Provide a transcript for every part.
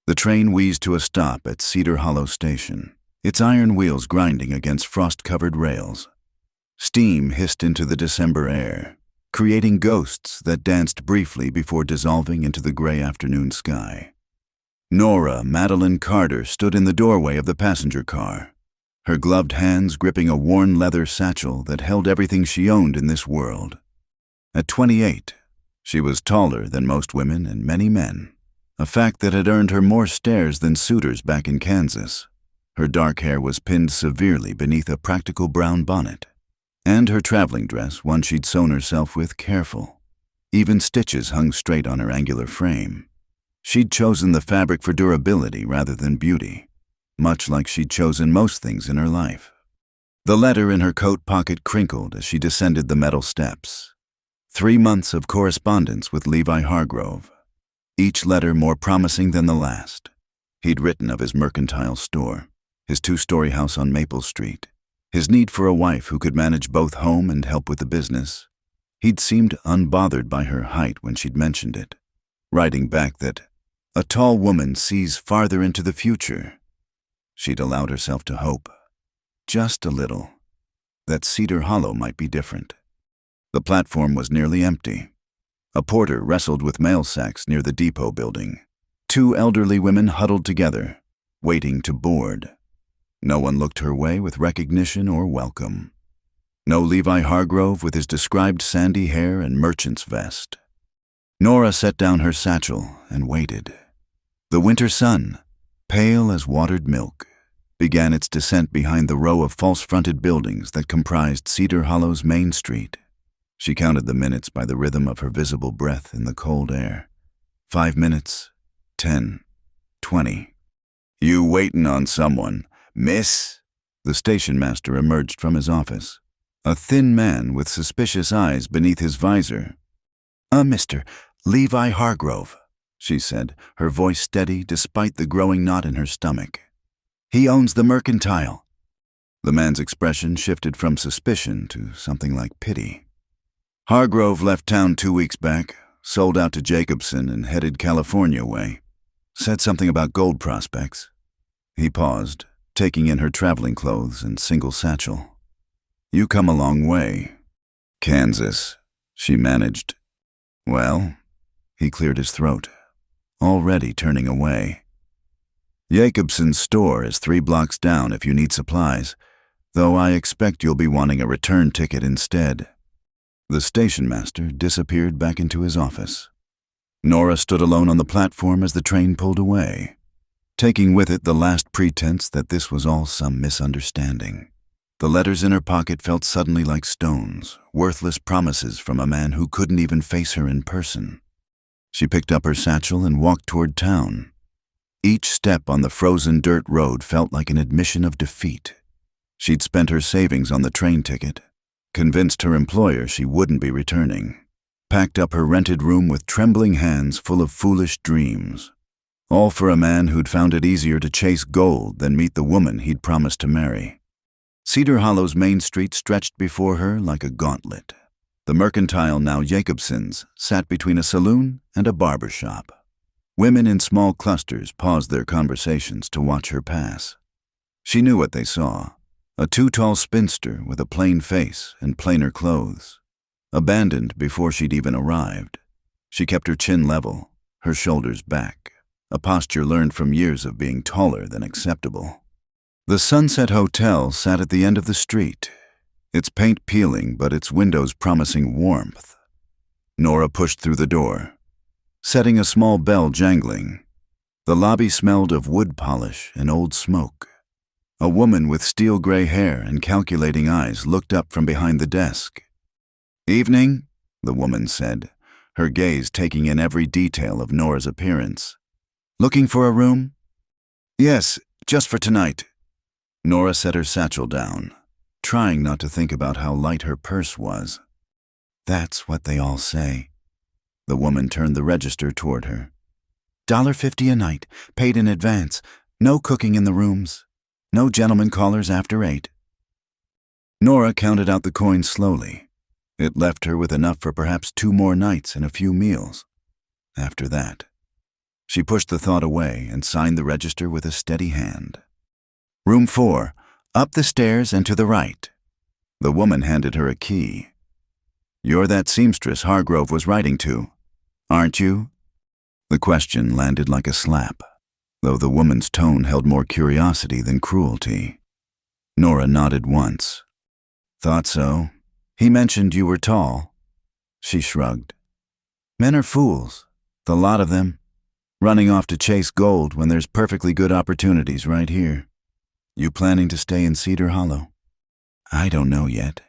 The train wheezed to a stop at Cedar Hollow Station, its iron wheels grinding against frost-covered rails. Steam hissed into the December air, creating ghosts that danced briefly before dissolving into the gray afternoon sky. Nora Madeline Carter stood in the doorway of the passenger car, her gloved hands gripping a worn leather satchel that held everything she owned in this world. At 28, she was taller than most women and many men, a fact that had earned her more stares than suitors back in Kansas. Her dark hair was pinned severely beneath a practical brown bonnet, and her traveling dress, one she'd sewn herself with, careful. Even stitches hung straight on her angular frame. She'd chosen the fabric for durability rather than beauty, much like she'd chosen most things in her life. The letter in her coat pocket crinkled as she descended the metal steps. 3 months of correspondence with Levi Hargrove, each letter more promising than the last. He'd written of his mercantile store, his 2-story house on Maple Street, his need for a wife who could manage both home and help with the business. He'd seemed unbothered by her height when she'd mentioned it, writing back that a tall woman sees farther into the future. She'd allowed herself to hope, just a little, that Cedar Hollow might be different. The platform was nearly empty. A porter wrestled with mail sacks near the depot building. 2 elderly women huddled together, waiting to board. No one looked her way with recognition or welcome. No Levi Hargrove with his described sandy hair and merchant's vest. Nora set down her satchel and waited. The winter sun, pale as watered milk, began its descent behind the row of false-fronted buildings that comprised Cedar Hollow's main street. She counted the minutes by the rhythm of her visible breath in the cold air. 5 minutes, 10, 20. "You waitin' on someone, miss?" The station master emerged from his office, a thin man with suspicious eyes beneath his visor. Mr. Levi Hargrove," she said, her voice steady despite the growing knot in her stomach. "He owns the mercantile." The man's expression shifted from suspicion to something like pity. "Hargrove left town 2 weeks back, sold out to Jacobson and headed California way. Said something about gold prospects." He paused, taking in her traveling clothes and single satchel. "You come a long way." "Kansas," she managed. "Well," he cleared his throat, already turning away. "Jacobson's store is 3 blocks down if you need supplies, though I expect you'll be wanting a return ticket instead." The station master disappeared back into his office. Nora stood alone on the platform as the train pulled away, taking with it the last pretense that this was all some misunderstanding. The letters in her pocket felt suddenly like stones, worthless promises from a man who couldn't even face her in person. She picked up her satchel and walked toward town. Each step on the frozen dirt road felt like an admission of defeat. She'd spent her savings on the train ticket, convinced her employer she wouldn't be returning, packed up her rented room with trembling hands full of foolish dreams, all for a man who'd found it easier to chase gold than meet the woman he'd promised to marry. Cedar Hollow's main street stretched before her like a gauntlet. The mercantile, now Jacobson's, sat between a saloon and a barber shop. Women in small clusters paused their conversations to watch her pass. She knew what they saw. A too-tall spinster with a plain face and plainer clothes. Abandoned before she'd even arrived. She kept her chin level, her shoulders back, a posture learned from years of being taller than acceptable. The Sunset Hotel sat at the end of the street, its paint peeling but its windows promising warmth. Nora pushed through the door, setting a small bell jangling. The lobby smelled of wood polish and old smoke. A woman with steel-gray hair and calculating eyes looked up from behind the desk. "Evening," the woman said, her gaze taking in every detail of Nora's appearance. "Looking for a room?" "Yes, just for tonight." Nora set her satchel down, trying not to think about how light her purse was. "That's what they all say." The woman turned the register toward her. $1.50 a night, paid in advance, no cooking in the rooms. No gentlemen callers after 8. Nora counted out the coins slowly. It left her with enough for perhaps 2 more nights and a few meals. After that, She pushed the thought away and signed the register with a steady hand. Room 4, up the stairs and to the right. The woman handed her a key. You're that seamstress Hargrove was writing to, aren't you? The question landed like a slap, though the woman's tone held more curiosity than cruelty. Nora nodded once. Thought so. He mentioned you were tall. She shrugged. Men are fools, the lot of them, running off to chase gold when there's perfectly good opportunities right here. You planning to stay in Cedar Hollow? I don't know yet.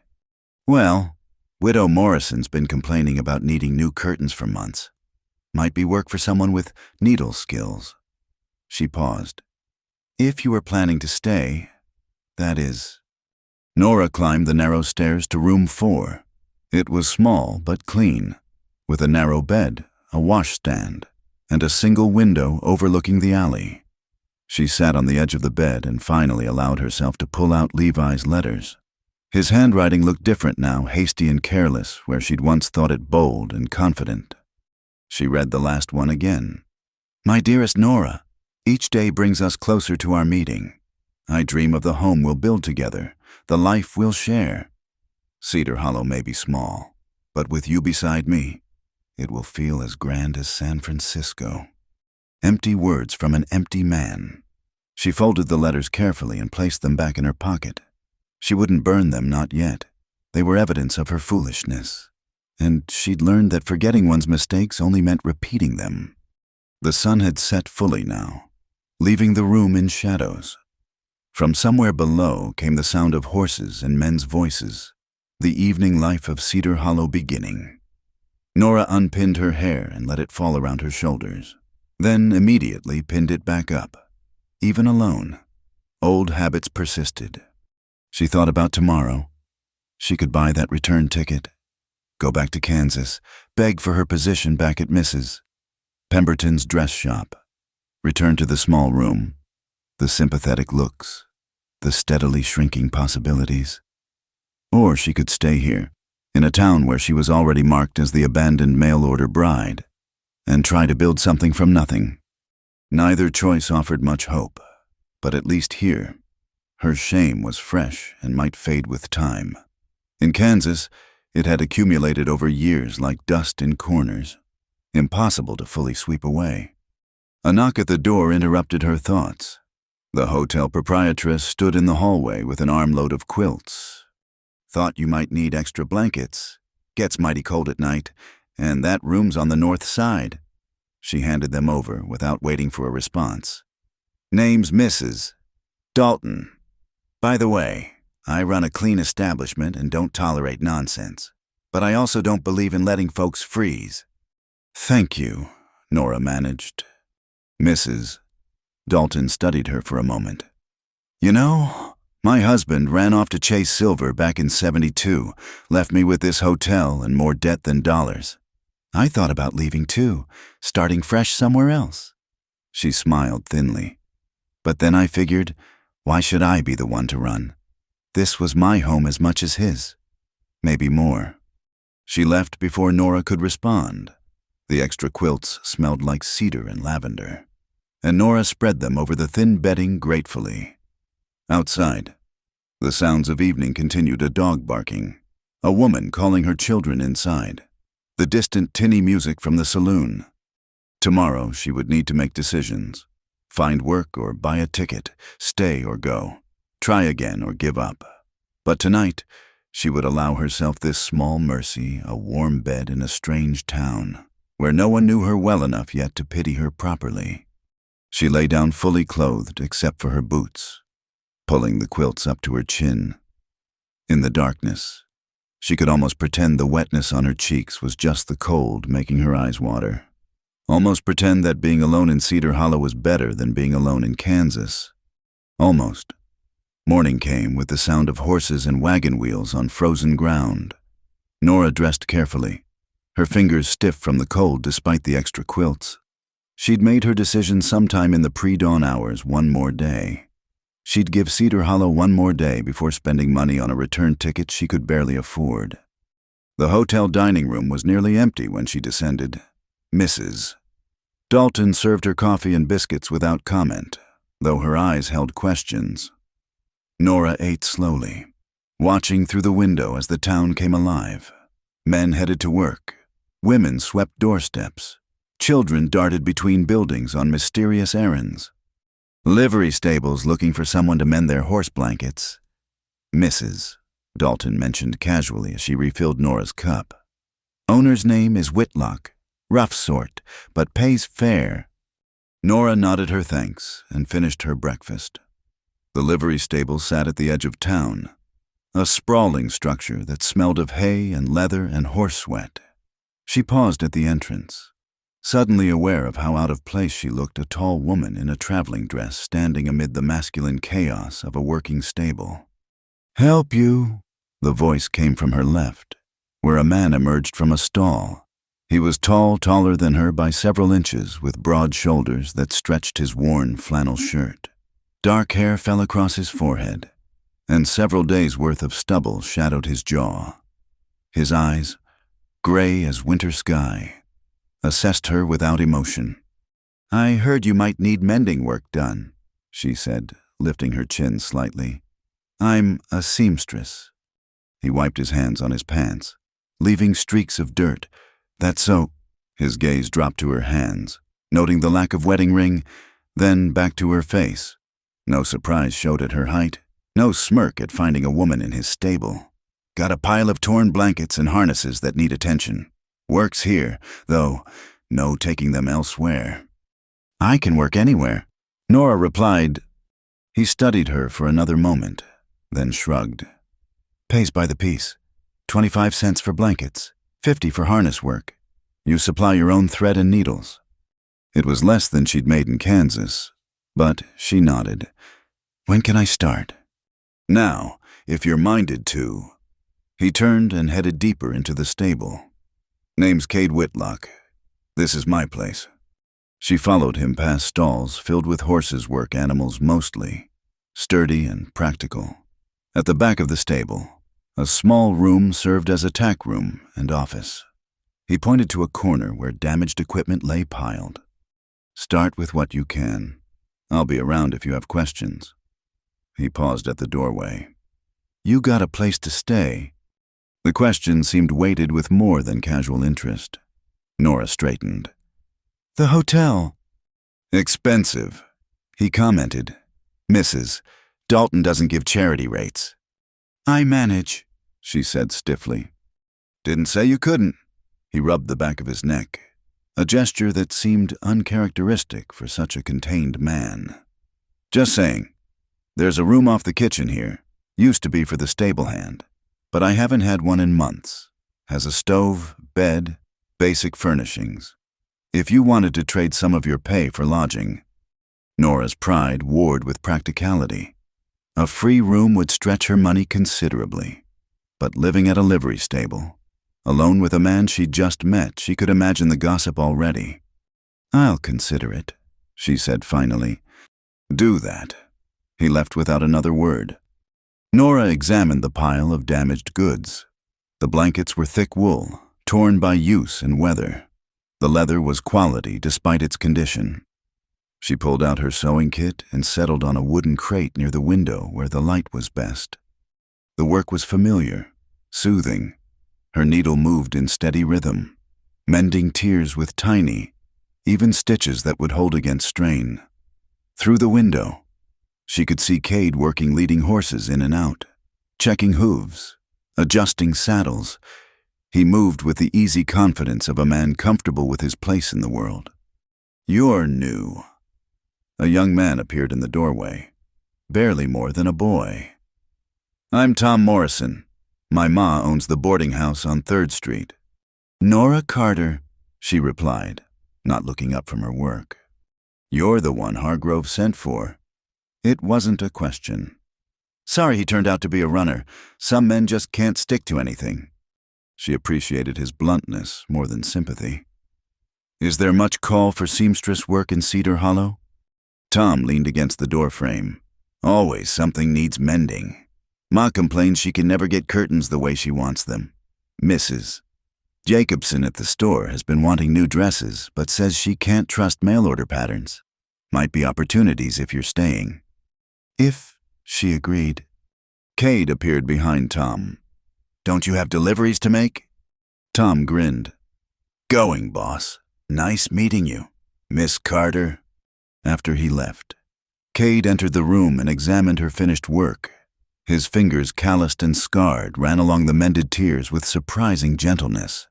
Well, Widow Morrison's been complaining about needing new curtains for months. Might be work for someone with needle skills. She paused. If you were planning to stay, that is. Nora climbed the narrow stairs to room 4. It was small but clean, with a narrow bed, a washstand, and a single window overlooking the alley. She sat on the edge of the bed and finally allowed herself to pull out Levi's letters. His handwriting looked different now, hasty and careless, where she'd once thought it bold and confident. She read the last one again. My dearest Nora, each day brings us closer to our meeting. I dream of the home we'll build together, the life we'll share. Cedar Hollow may be small, but with you beside me, it will feel as grand as San Francisco. Empty words from an empty man. She folded the letters carefully and placed them back in her pocket. She wouldn't burn them, not yet. They were evidence of her foolishness. And she'd learned that forgetting one's mistakes only meant repeating them. The sun had set fully now, leaving the room in shadows. From somewhere below came the sound of horses and men's voices, the evening life of Cedar Hollow beginning. Nora unpinned her hair and let it fall around her shoulders, then immediately pinned it back up. Even alone, old habits persisted. She thought about tomorrow. She could buy that return ticket, go back to Kansas, beg for her position back at Mrs. Pemberton's dress shop, return to the small room, the sympathetic looks, the steadily shrinking possibilities. Or she could stay here, in a town where she was already marked as the abandoned mail-order bride, and try to build something from nothing. Neither choice offered much hope, but at least here, her shame was fresh and might fade with time. In Kansas, it had accumulated over years like dust in corners, impossible to fully sweep away. A knock at the door interrupted her thoughts. The hotel proprietress stood in the hallway with an armload of quilts. Thought you might need extra blankets. Gets mighty cold at night, and that room's on the north side. She handed them over without waiting for a response. Name's Mrs. Dalton. By the way, I run a clean establishment and don't tolerate nonsense, but I also don't believe in letting folks freeze. Thank you, Nora managed. Mrs. Dalton studied her for a moment. You know, my husband ran off to chase silver back in '72, left me with this hotel and more debt than dollars. I thought about leaving too, starting fresh somewhere else. She smiled thinly. But then I figured, why should I be the one to run? This was my home as much as his. Maybe more. She left before Nora could respond. The extra quilts smelled like cedar and lavender, and Nora spread them over the thin bedding gratefully. Outside, the sounds of evening continued, a dog barking, a woman calling her children inside, the distant tinny music from the saloon. Tomorrow she would need to make decisions. Find work or buy a ticket, stay or go, try again or give up. But tonight, she would allow herself this small mercy, a warm bed in a strange town, where no one knew her well enough yet to pity her properly. She lay down fully clothed except for her boots, pulling the quilts up to her chin. In the darkness, she could almost pretend the wetness on her cheeks was just the cold making her eyes water. Almost pretend that being alone in Cedar Hollow was better than being alone in Kansas. Almost. Morning came with the sound of horses and wagon wheels on frozen ground. Nora dressed carefully, her fingers stiff from the cold despite the extra quilts. She'd made her decision sometime in the pre-dawn hours one more day. She'd give Cedar Hollow one more day before spending money on a return ticket she could barely afford. The hotel dining room was nearly empty when she descended. Mrs. Dalton served her coffee and biscuits without comment, though her eyes held questions. Nora ate slowly, watching through the window as the town came alive. Men headed to work. Women swept doorsteps. Children darted between buildings on mysterious errands. Livery stables looking for someone to mend their horse blankets. Mrs., Dalton mentioned casually as she refilled Nora's cup. Owner's name is Whitlock. Rough sort, but pays fair. Nora nodded her thanks and finished her breakfast. The livery stable sat at the edge of town, a sprawling structure that smelled of hay and leather and horse sweat. She paused at the entrance, suddenly aware of how out of place she looked, a tall woman in a traveling dress standing amid the masculine chaos of a working stable. "Help you?" The voice came from her left, where a man emerged from a stall. He was tall, taller than her by several inches, with broad shoulders that stretched his worn flannel shirt. Dark hair fell across his forehead, and several days' worth of stubble shadowed his jaw. His eyes, gray as winter sky, assessed her without emotion. "I heard you might need mending work done," she said, lifting her chin slightly. "I'm a seamstress." He wiped his hands on his pants, leaving streaks of dirt. "That's so." His gaze dropped to her hands, noting the lack of wedding ring, then back to her face. No surprise showed at her height, no smirk at finding a woman in his stable. "Got a pile of torn blankets and harnesses that need attention. Works here, though no taking them elsewhere." "I can work anywhere," Nora replied. He studied her for another moment, then shrugged. "Pays by the piece. 25 cents for blankets, 50 for harness work. You supply your own thread and needles." It was less than she'd made in Kansas, but she nodded. "When can I start?" "Now, if you're minded to." He turned and headed deeper into the stable. "Name's Cade Whitlock. This is my place." She followed him past stalls filled with horses' work animals mostly, sturdy and practical. At the back of the stable, a small room served as a tack room and office. He pointed to a corner where damaged equipment lay piled. "Start with what you can. I'll be around if you have questions." He paused at the doorway. "You got a place to stay?" The question seemed weighted with more than casual interest. Nora straightened. "The hotel." "Expensive," he commented. "Mrs. Dalton doesn't give charity rates." "I manage," she said stiffly. "Didn't say you couldn't." He rubbed the back of his neck, a gesture that seemed uncharacteristic for such a contained man. "Just saying. There's a room off the kitchen here. Used to be for the stable hand, but I haven't had one in months. Has a stove, bed, basic furnishings. If you wanted to trade some of your pay for lodging." Nora's pride warred with practicality. A free room would stretch her money considerably, but living at a livery stable, alone with a man she'd just met, she could imagine the gossip already. "I'll consider it," she said finally. "Do that." He left without another word. Nora examined the pile of damaged goods. The blankets were thick wool, torn by use and weather. The leather was quality despite its condition. She pulled out her sewing kit and settled on a wooden crate near the window where the light was best. The work was familiar, soothing. Her needle moved in steady rhythm, mending tears with tiny, even stitches that would hold against strain. Through the window, she could see Cade working leading horses in and out, checking hooves, adjusting saddles. He moved with the easy confidence of a man comfortable with his place in the world. "You're new." A young man appeared in the doorway, barely more than a boy. "I'm Tom Morrison. My ma owns the boarding house on 3rd Street. "Nora Carter," she replied, not looking up from her work. "You're the one Hargrove sent for." It wasn't a question. "Sorry he turned out to be a runner. Some men just can't stick to anything." She appreciated his bluntness more than sympathy. "Is there much call for seamstress work in Cedar Hollow?" Tom leaned against the doorframe. "Always something needs mending. Ma complains she can never get curtains the way she wants them. Mrs. Jacobson at the store has been wanting new dresses, but says she can't trust mail-order patterns. Might be opportunities if you're staying. If, she agreed. Cade appeared behind Tom. Don't you have deliveries to make? Tom grinned. Going, boss. Nice meeting you. Miss Carter. After he left, Cade entered the room and examined her finished work. His fingers, calloused and scarred, ran along the mended tiers with surprising gentleness.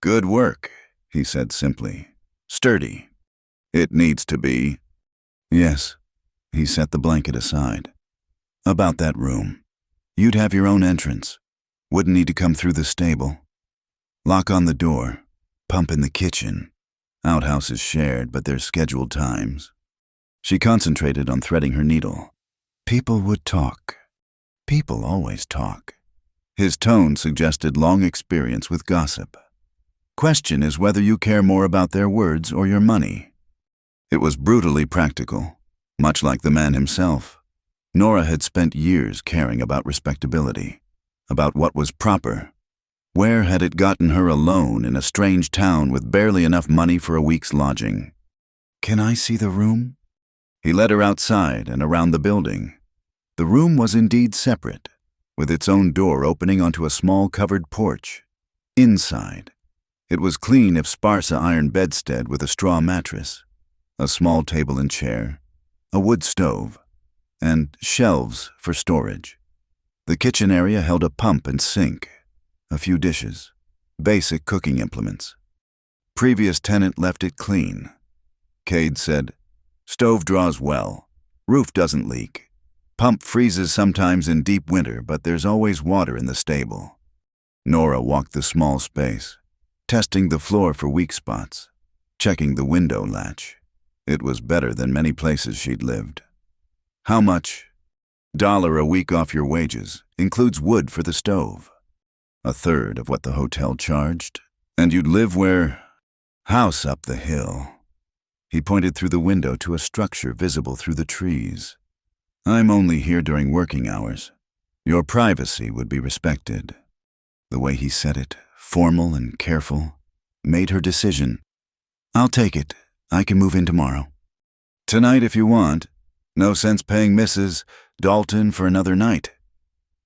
Good work, he said simply. Sturdy. It needs to be. Yes, he set the blanket aside. About that room. You'd have your own entrance. Wouldn't need to come through the stable. Lock on the door. Pump in the kitchen. Outhouse is shared, but there's scheduled times. She concentrated on threading her needle. People would talk. People always talk. His tone suggested long experience with gossip. Question is whether you care more about their words or your money. It was brutally practical, much like the man himself. Nora had spent years caring about respectability, about what was proper. Where had it gotten her alone in a strange town with barely enough money for a week's lodging? Can I see the room? He led her outside and around the building. The room was indeed separate, with its own door opening onto a small covered porch. Inside, it was clean if sparse iron bedstead with a straw mattress, a small table and chair, a wood stove, and shelves for storage. The kitchen area held a pump and sink, a few dishes, basic cooking implements. Previous tenant left it clean. Cade said, Stove draws well. Roof doesn't leak. Pump freezes sometimes in deep winter, but there's always water in the stable. Nora walked the small space, testing the floor for weak spots, checking the window latch. It was better than many places she'd lived. How much? $1 a week off your wages, includes wood for the stove. 1/3 of what the hotel charged, and you'd live where? House up the hill. He pointed through the window to a structure visible through the trees. I'm only here during working hours. Your privacy would be respected. The way he said it, formal and careful, made her decision. I'll take it. I can move in tomorrow. Tonight if you want. No sense paying Mrs. Dalton for another night.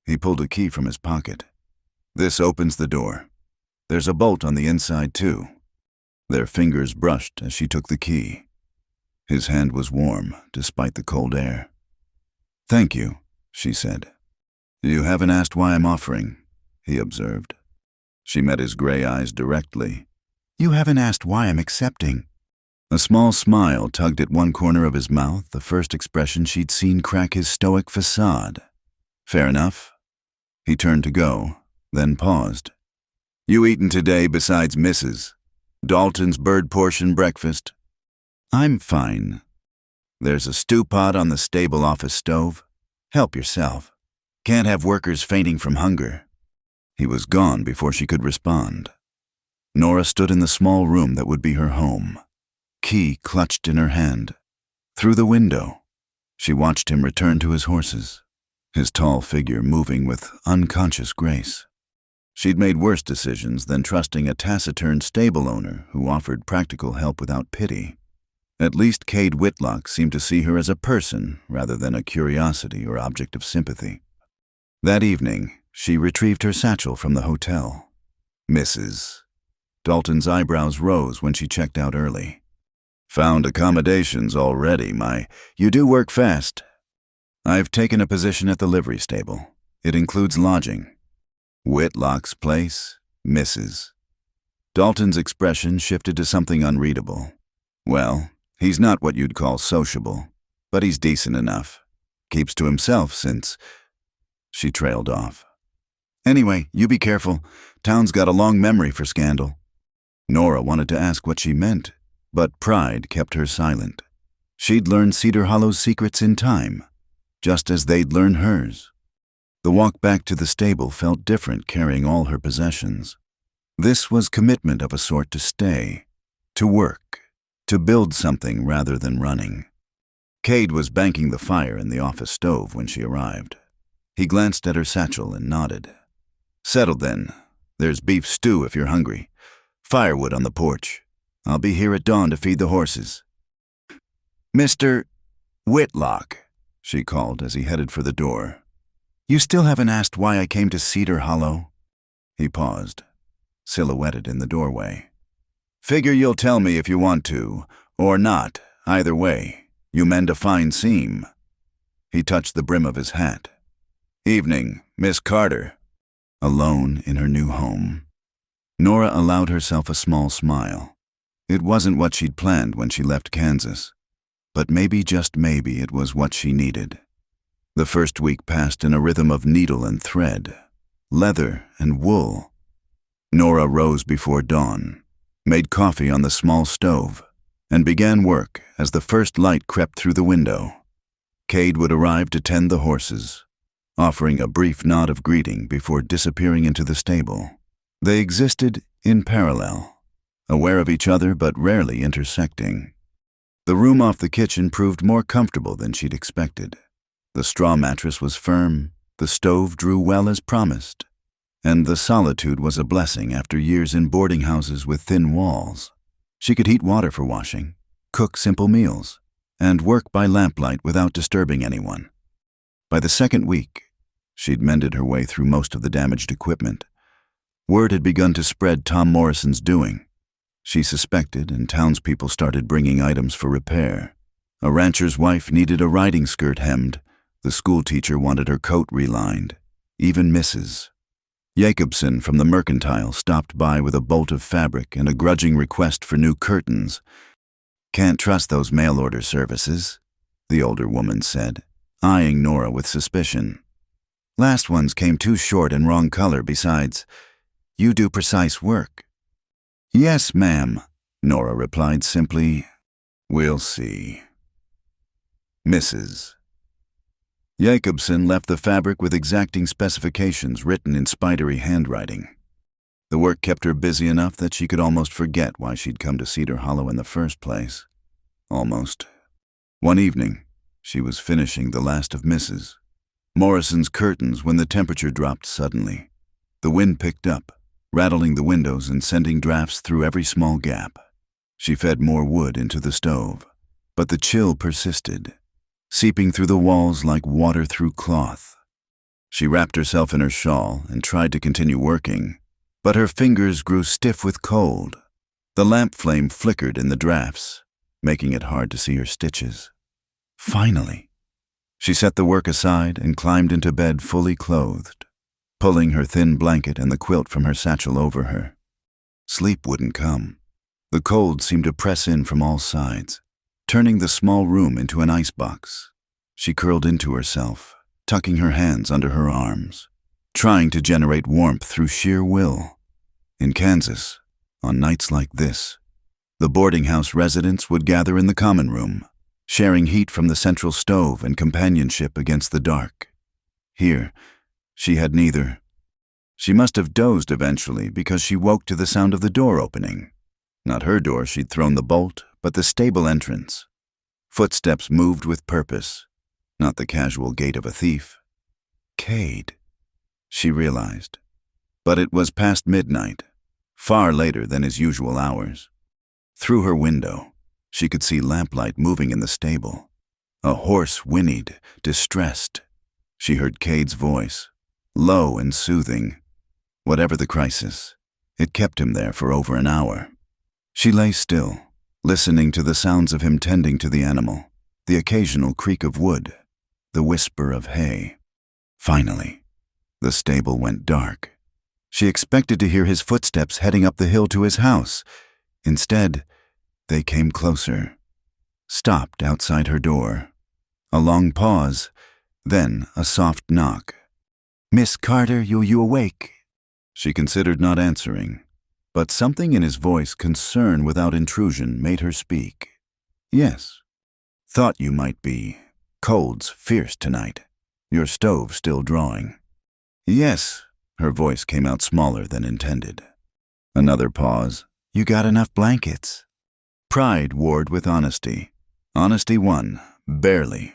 He pulled a key from his pocket. This opens the door. There's a bolt on the inside, too. Their fingers brushed as she took the key. His hand was warm, despite the cold air. Thank you, she said. You haven't asked why I'm offering, he observed. She met his gray eyes directly. You haven't asked why I'm accepting. A small smile tugged at one corner of his mouth, the first expression she'd seen crack his stoic facade. Fair enough. He turned to go, then paused. You eaten today besides Mrs. Dalton's bird portion breakfast? I'm fine. There's a stew pot on the stable office stove. Help yourself. Can't have workers fainting from hunger. He was gone before she could respond. Nora stood in the small room that would be her home, key clutched in her hand. Through the window, she watched him return to his horses, his tall figure moving with unconscious grace. She'd made worse decisions than trusting a taciturn stable owner who offered practical help without pity. At least Cade Whitlock seemed to see her as a person rather than a curiosity or object of sympathy. That evening, she retrieved her satchel from the hotel. Mrs. Dalton's eyebrows rose when she checked out early. Found accommodations already, You do work fast. I've taken a position at the livery stable. It includes lodging. Whitlock's place, Mrs. Dalton's expression shifted to something unreadable. Well, he's not what you'd call sociable, but he's decent enough. Keeps to himself since... She trailed off. Anyway, you be careful. Town's got a long memory for scandal. Nora wanted to ask what she meant, but pride kept her silent. She'd learned Cedar Hollow's secrets in time, just as they'd learn hers. The walk back to the stable felt different carrying all her possessions. This was commitment of a sort to stay, to work, to build something rather than running. Cade was banking the fire in the office stove when she arrived. He glanced at her satchel and nodded. Settled then. There's beef stew if you're hungry. Firewood on the porch. I'll be here at dawn to feed the horses." "Mr. Whitlock," she called as he headed for the door. "You still haven't asked why I came to Cedar Hollow?" He paused, silhouetted in the doorway. "Figure you'll tell me if you want to, or not. Either way, you mend a fine seam." He touched the brim of his hat. "Evening, Miss Carter." Alone in her new home, Nora allowed herself a small smile. It wasn't what she'd planned when she left Kansas, but maybe, just maybe, it was what she needed. The first week passed in a rhythm of needle and thread, leather and wool. Nora rose before dawn, made coffee on the small stove, and began work as the first light crept through the window. Cade would arrive to tend the horses, offering a brief nod of greeting before disappearing into the stable. They existed in parallel, aware of each other but rarely intersecting. The room off the kitchen proved more comfortable than she'd expected. The straw mattress was firm, the stove drew well as promised, and the solitude was a blessing after years in boarding houses with thin walls. She could heat water for washing, cook simple meals, and work by lamplight without disturbing anyone. By the second week, she'd mended her way through most of the damaged equipment. Word had begun to spread Tom Morrison's doing. She suspected, and townspeople started bringing items for repair. A rancher's wife needed a riding skirt hemmed. The schoolteacher wanted her coat relined. Even Mrs. Jacobson from the mercantile stopped by with a bolt of fabric and a grudging request for new curtains. "Can't trust those mail-order services," the older woman said, eyeing Nora with suspicion. "Last ones came too short and wrong color. Besides, you do precise work." "Yes, ma'am," Nora replied simply. "We'll see." Mrs. Jacobson left the fabric with exacting specifications written in spidery handwriting. The work kept her busy enough that she could almost forget why she'd come to Cedar Hollow in the first place. Almost. One evening, she was finishing the last of Mrs. Morrison's curtains when the temperature dropped suddenly. The wind picked up, rattling the windows and sending drafts through every small gap. She fed more wood into the stove, but the chill persisted, seeping through the walls like water through cloth. She wrapped herself in her shawl and tried to continue working, but her fingers grew stiff with cold. The lamp flame flickered in the drafts, making it hard to see her stitches. Finally, she set the work aside and climbed into bed fully clothed, pulling her thin blanket and the quilt from her satchel over her. Sleep wouldn't come. The cold seemed to press in from all sides, turning the small room into an icebox. She curled into herself, tucking her hands under her arms, trying to generate warmth through sheer will. In Kansas, on nights like this, the boarding house residents would gather in the common room, sharing heat from the central stove and companionship against the dark. Here, she had neither. She must have dozed eventually because she woke to the sound of the door opening. Not her door she'd thrown the bolt, but the stable entrance. Footsteps moved with purpose, not the casual gait of a thief. Cade, she realized. But it was past midnight, far later than his usual hours. Through her window, she could see lamplight moving in the stable. A horse whinnied, distressed. She heard Cade's voice, low and soothing. Whatever the crisis, it kept him there for over an hour. She lay still, listening to the sounds of him tending to the animal, the occasional creak of wood, the whisper of hay. Finally, the stable went dark. She expected to hear his footsteps heading up the hill to his house. Instead, they came closer, stopped outside her door. A long pause, then a soft knock. "Miss Carter, you awake?" She considered not answering, but something in his voice, concern without intrusion, made her speak. "Yes. Thought you might be. Cold's fierce tonight. Your stove still drawing." "Yes." Her voice came out smaller than intended. Another pause. "You got enough blankets?" Pride warred with honesty. Honesty won, barely.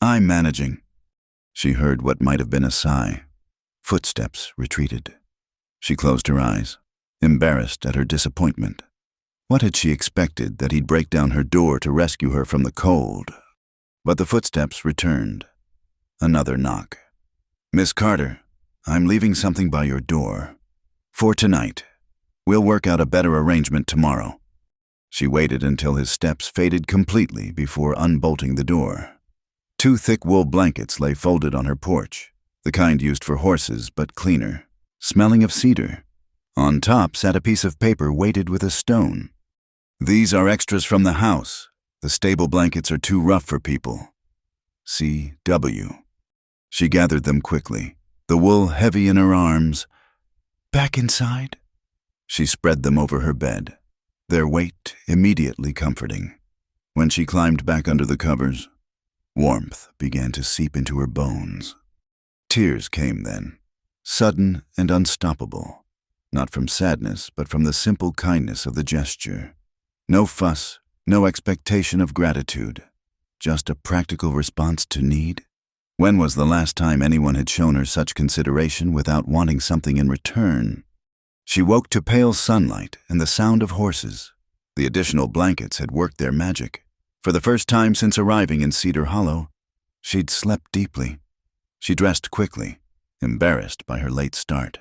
"I'm managing." She heard what might have been a sigh. Footsteps retreated. She closed her eyes, embarrassed at her disappointment. What had she expected, that he'd break down her door to rescue her from the cold? But the footsteps returned. Another knock. "Miss Carter, I'm leaving something by your door. For tonight. We'll work out a better arrangement tomorrow." She waited until his steps faded completely before unbolting the door. 2 thick wool blankets lay folded on her porch, the kind used for horses but cleaner, smelling of cedar. On top sat a piece of paper weighted with a stone. "These are extras from the house. The stable blankets are too rough for people. C.W." She gathered them quickly, the wool heavy in her arms. "Back inside?" She spread them over her bed, their weight immediately comforting. When she climbed back under the covers, warmth began to seep into her bones. Tears came then, sudden and unstoppable, not from sadness but from the simple kindness of the gesture. No fuss, no expectation of gratitude, just a practical response to need. When was the last time anyone had shown her such consideration without wanting something in return? She woke to pale sunlight and the sound of horses. The additional blankets had worked their magic. For the first time since arriving in Cedar Hollow, she'd slept deeply. She dressed quickly, embarrassed by her late start,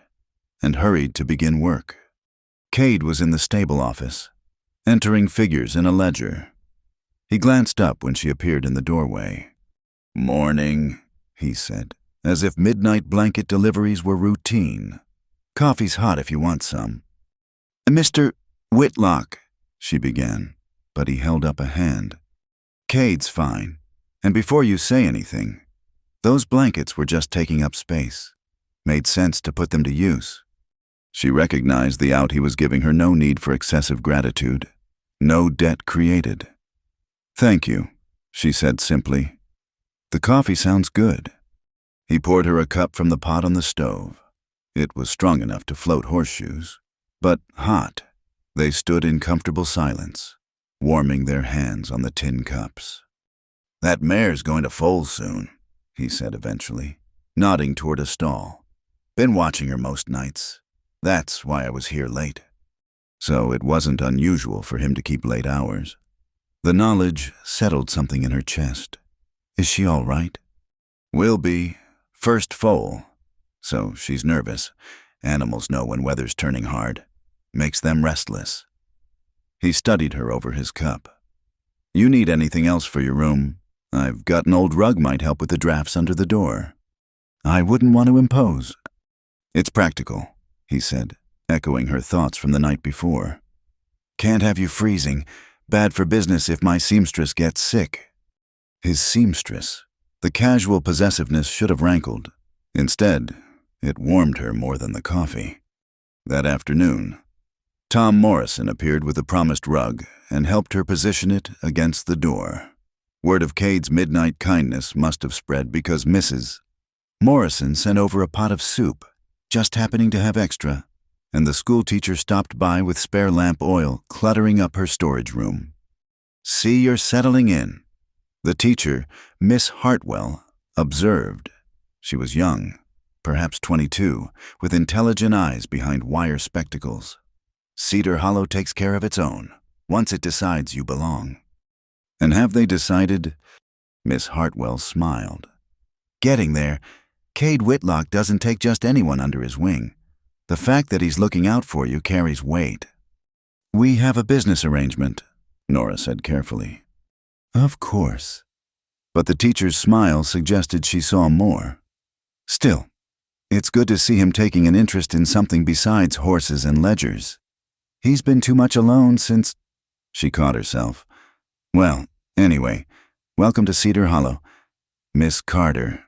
and hurried to begin work. Cade was in the stable office, entering figures in a ledger. He glanced up when she appeared in the doorway. "Morning," he said, as if midnight blanket deliveries were routine. "Coffee's hot if you want some." "Mr. Whitlock," she began, but he held up a hand. "Cade's fine, and before you say anything, those blankets were just taking up space. Made sense to put them to use." She recognized the out he was giving her, no need for excessive gratitude, no debt created. "Thank you," she said simply. "The coffee sounds good." He poured her a cup from the pot on the stove. It was strong enough to float horseshoes, but hot. They stood in comfortable silence, warming their hands on the tin cups. "That mare's going to foal soon," he said eventually, nodding toward a stall. "Been watching her most nights. That's why I was here late." So it wasn't unusual for him to keep late hours. The knowledge settled something in her chest. Is she all right? "Will be. First foal. So she's nervous. Animals know when weather's turning hard. Makes them restless." He studied her over his cup. "You need anything else for your room? I've got an old rug might help with the drafts under the door." "I wouldn't want to impose." "It's practical," he said, echoing her thoughts from the night before. "Can't have you freezing. Bad for business if my seamstress gets sick." His seamstress. The casual possessiveness should have rankled. Instead, it warmed her more than the coffee. That afternoon, Tom Morrison appeared with the promised rug and helped her position it against the door. Word of Cade's midnight kindness must have spread because Mrs. Morrison sent over a pot of soup, just happening to have extra, and the schoolteacher stopped by with spare lamp oil cluttering up her storage room. "See, you're settling in," the teacher, Miss Hartwell, observed. She was young, perhaps 22, with intelligent eyes behind wire spectacles. "Cedar Hollow takes care of its own, once it decides you belong." "And have they decided?" Miss Hartwell smiled. "Getting there. Cade Whitlock doesn't take just anyone under his wing. The fact that he's looking out for you carries weight." "We have a business arrangement," Nora said carefully. "Of course." But the teacher's smile suggested she saw more. "Still, it's good to see him taking an interest in something besides horses and ledgers. He's been too much alone since—" She caught herself. "Well, anyway, welcome to Cedar Hollow, Miss Carter."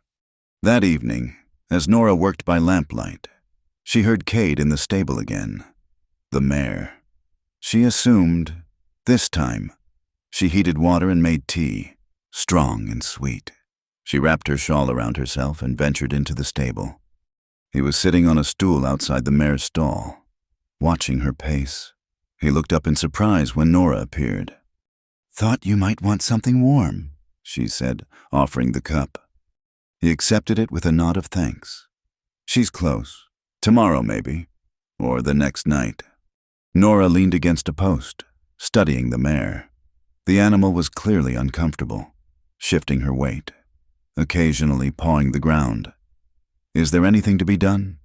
That evening, as Nora worked by lamplight, she heard Cade in the stable again. The mare. She assumed, this time, she heated water and made tea, strong and sweet. She wrapped her shawl around herself and ventured into the stable. He was sitting on a stool outside the mare's stall, watching her pace. He looked up in surprise when Nora appeared. "Thought you might want something warm," she said, offering the cup. He accepted it with a nod of thanks. "She's close. Tomorrow, maybe." or the next night. Nora leaned against a post, studying the mare. The animal was clearly uncomfortable, shifting her weight, occasionally pawing the ground. Is there anything to be done?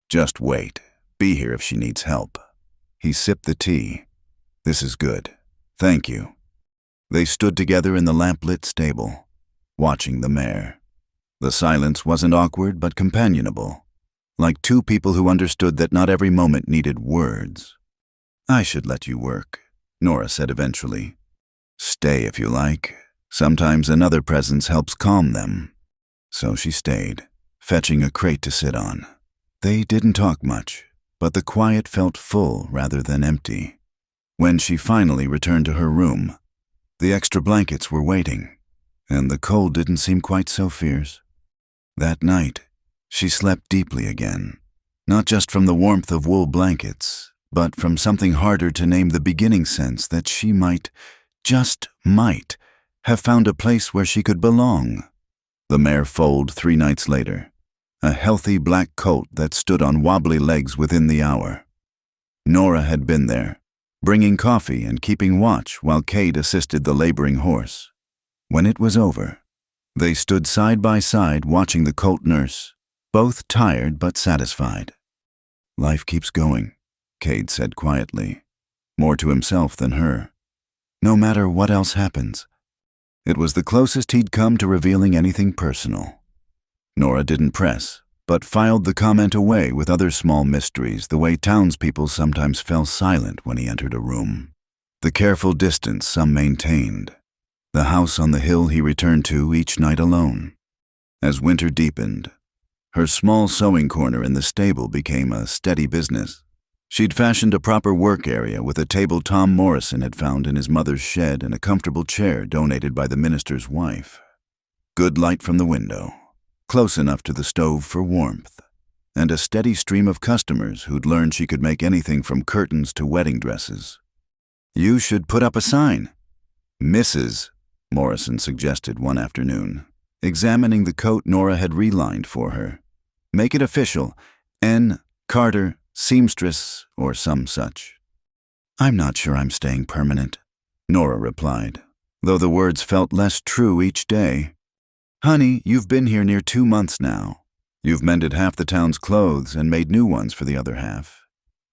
Just wait. Be here if she needs help. He sipped the tea. This is good. Thank you. They stood together in the lamp-lit stable, watching the mare. The silence wasn't awkward but companionable, like two people who understood that not every moment needed words. I should let you work, Nora said eventually. Stay if you like. Sometimes another presence helps calm them. So she stayed, fetching a crate to sit on. They didn't talk much, but the quiet felt full rather than empty. When she finally returned to her room, the extra blankets were waiting, and the cold didn't seem quite so fierce. That night, she slept deeply again, not just from the warmth of wool blankets, but from something harder to name, the beginning sense that she might, just might, have found a place where she could belong. The mare foaled 3 nights later, a healthy black colt that stood on wobbly legs within the hour. Nora had been there, bringing coffee and keeping watch while Cade assisted the laboring horse. When it was over, they stood side by side watching the colt nurse, both tired but satisfied. Life keeps going, Cade said quietly, more to himself than her. No matter what else happens. It was the closest he'd come to revealing anything personal. Nora didn't press, but filed the comment away with other small mysteries, the way townspeople sometimes fell silent when he entered a room. The careful distance some maintained. The house on the hill he returned to each night alone. As winter deepened, her small sewing corner in the stable became a steady business. She'd fashioned a proper work area with a table Tom Morrison had found in his mother's shed and a comfortable chair donated by the minister's wife. Good light from the window, close enough to the stove for warmth, and a steady stream of customers who'd learned she could make anything from curtains to wedding dresses. You should put up a sign. Mrs. Morrison suggested one afternoon, examining the coat Nora had relined for her. Make it official, N. Carter, seamstress, or some such. I'm not sure I'm staying permanent, Nora replied, though the words felt less true each day. Honey, you've been here near 2 months now. You've mended half the town's clothes and made new ones for the other half.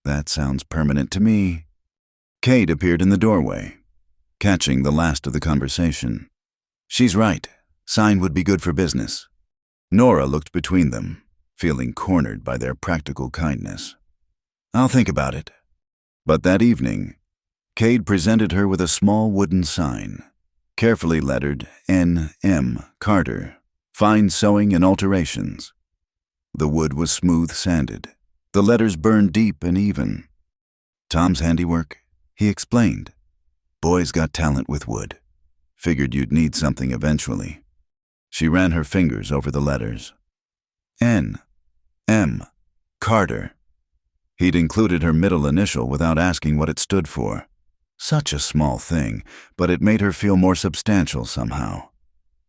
That sounds permanent to me. Cade appeared in the doorway, catching the last of the conversation. She's right. Sign would be good for business. Nora looked between them, feeling cornered by their practical kindness. I'll think about it. But that evening, Cade presented her with a small wooden sign, carefully lettered N.M. Carter, Fine Sewing and Alterations. The wood was smooth sanded, the letters burned deep and even. Tom's handiwork, he explained. Boy's got talent with wood. Figured you'd need something eventually. She ran her fingers over the letters. N.M. Carter. He'd included her middle initial without asking what it stood for. Such a small thing, but it made her feel more substantial somehow.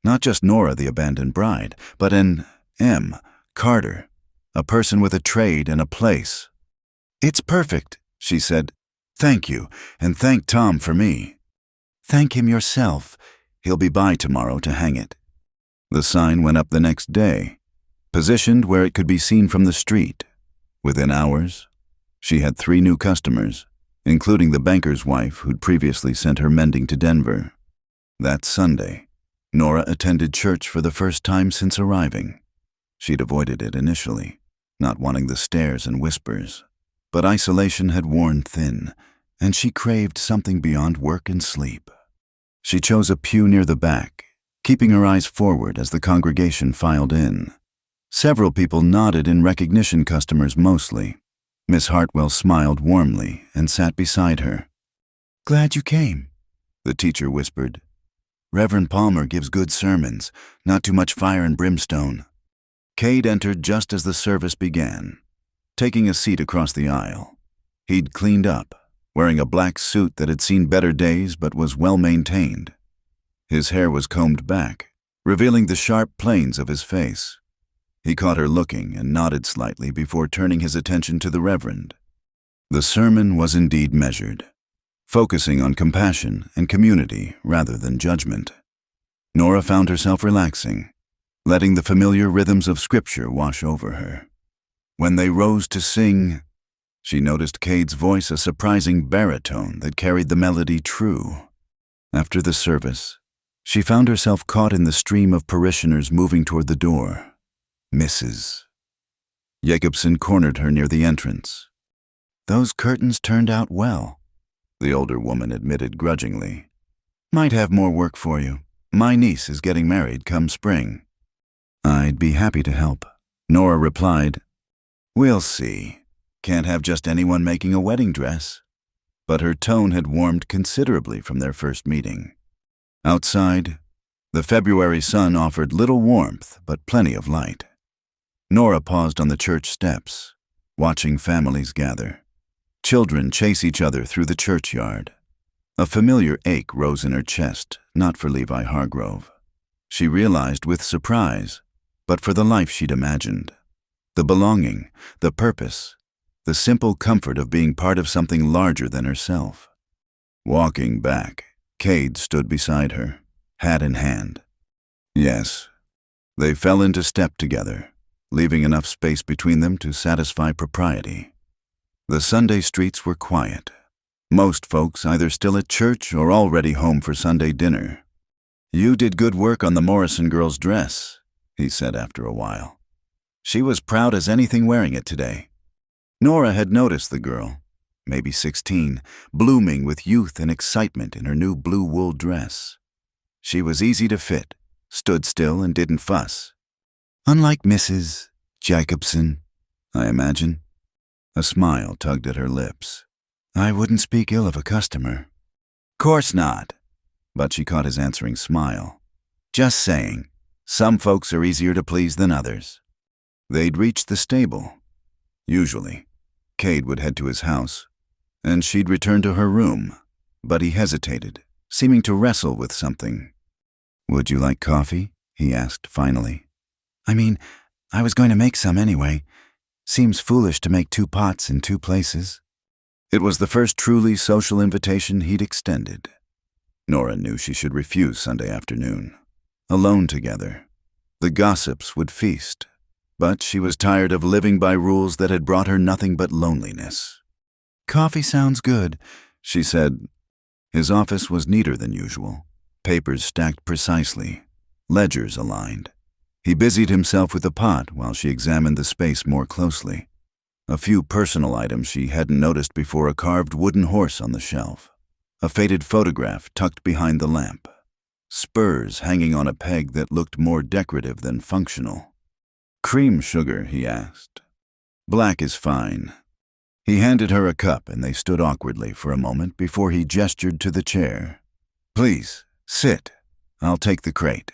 Not just Nora the abandoned bride, but an M. Carter, a person with a trade and a place. It's perfect, she said. Thank you, and thank Tom for me. Thank him yourself. He'll be by tomorrow to hang it. The sign went up the next day, positioned where it could be seen from the street. Within hours, she had 3 new customers, including the banker's wife who'd previously sent her mending to Denver. That Sunday, Nora attended church for the first time since arriving. She'd avoided it initially, not wanting the stares and whispers, but isolation had worn thin, and she craved something beyond work and sleep. She chose a pew near the back, keeping her eyes forward as the congregation filed in. Several people nodded in recognition, customers mostly. Miss Hartwell smiled warmly and sat beside her. Glad you came, the teacher whispered. Reverend Palmer gives good sermons, not too much fire and brimstone. Cade entered just as the service began, taking a seat across the aisle. He'd cleaned up, wearing a black suit that had seen better days but was well maintained. His hair was combed back, revealing the sharp planes of his face. He caught her looking and nodded slightly before turning his attention to the Reverend. The sermon was indeed measured, focusing on compassion and community rather than judgment. Nora found herself relaxing, letting the familiar rhythms of Scripture wash over her. When they rose to sing, she noticed Cade's voice a surprising baritone that carried the melody true. After the service, she found herself caught in the stream of parishioners moving toward the door. Mrs. Jacobson cornered her near the entrance. "Those curtains turned out well," the older woman admitted grudgingly. "Might have more work for you. My niece is getting married come spring." "I'd be happy to help," Nora replied. "We'll see. Can't have just anyone making a wedding dress." But her tone had warmed considerably from their first meeting. Outside, the February sun offered little warmth but plenty of light. Nora paused on the church steps, watching families gather. Children chase each other through the churchyard. A familiar ache rose in her chest, not for Levi Hargrove. She realized with surprise, but for the life she'd imagined. The belonging, the purpose, the simple comfort of being part of something larger than herself. Walking back, Cade stood beside her, hat in hand. Yes, they fell into step together, leaving enough space between them to satisfy propriety. The Sunday streets were quiet. Most folks either still at church or already home for Sunday dinner. "You did good work on the Morrison girl's dress," he said after a while. She was proud as anything wearing it today. Nora had noticed the girl, maybe 16, blooming with youth and excitement in her new blue wool dress. She was easy to fit, stood still and didn't fuss. "Unlike Mrs. Jacobson, I imagine." A smile tugged at her lips. "I wouldn't speak ill of a customer." "Course not." But she caught his answering smile. "Just saying, some folks are easier to please than others." They'd reached the stable. Usually, Cade would head to his house, and she'd return to her room, but he hesitated, seeming to wrestle with something. "Would you like coffee?" he asked finally. "I mean, I was going to make some anyway. Seems foolish to make 2 pots in 2 places." It was the first truly social invitation he'd extended. Nora knew she should refuse Sunday afternoon. Alone together, the gossips would feast, but she was tired of living by rules that had brought her nothing but loneliness. "Coffee sounds good," she said. His office was neater than usual, papers stacked precisely, ledgers aligned. He busied himself with the pot while she examined the space more closely. A few personal items she hadn't noticed before: a carved wooden horse on the shelf, a faded photograph tucked behind the lamp, spurs hanging on a peg that looked more decorative than functional. "Cream sugar?" he asked. "Black is fine." He handed her a cup and they stood awkwardly for a moment before he gestured to the chair. "Please, sit. I'll take the crate."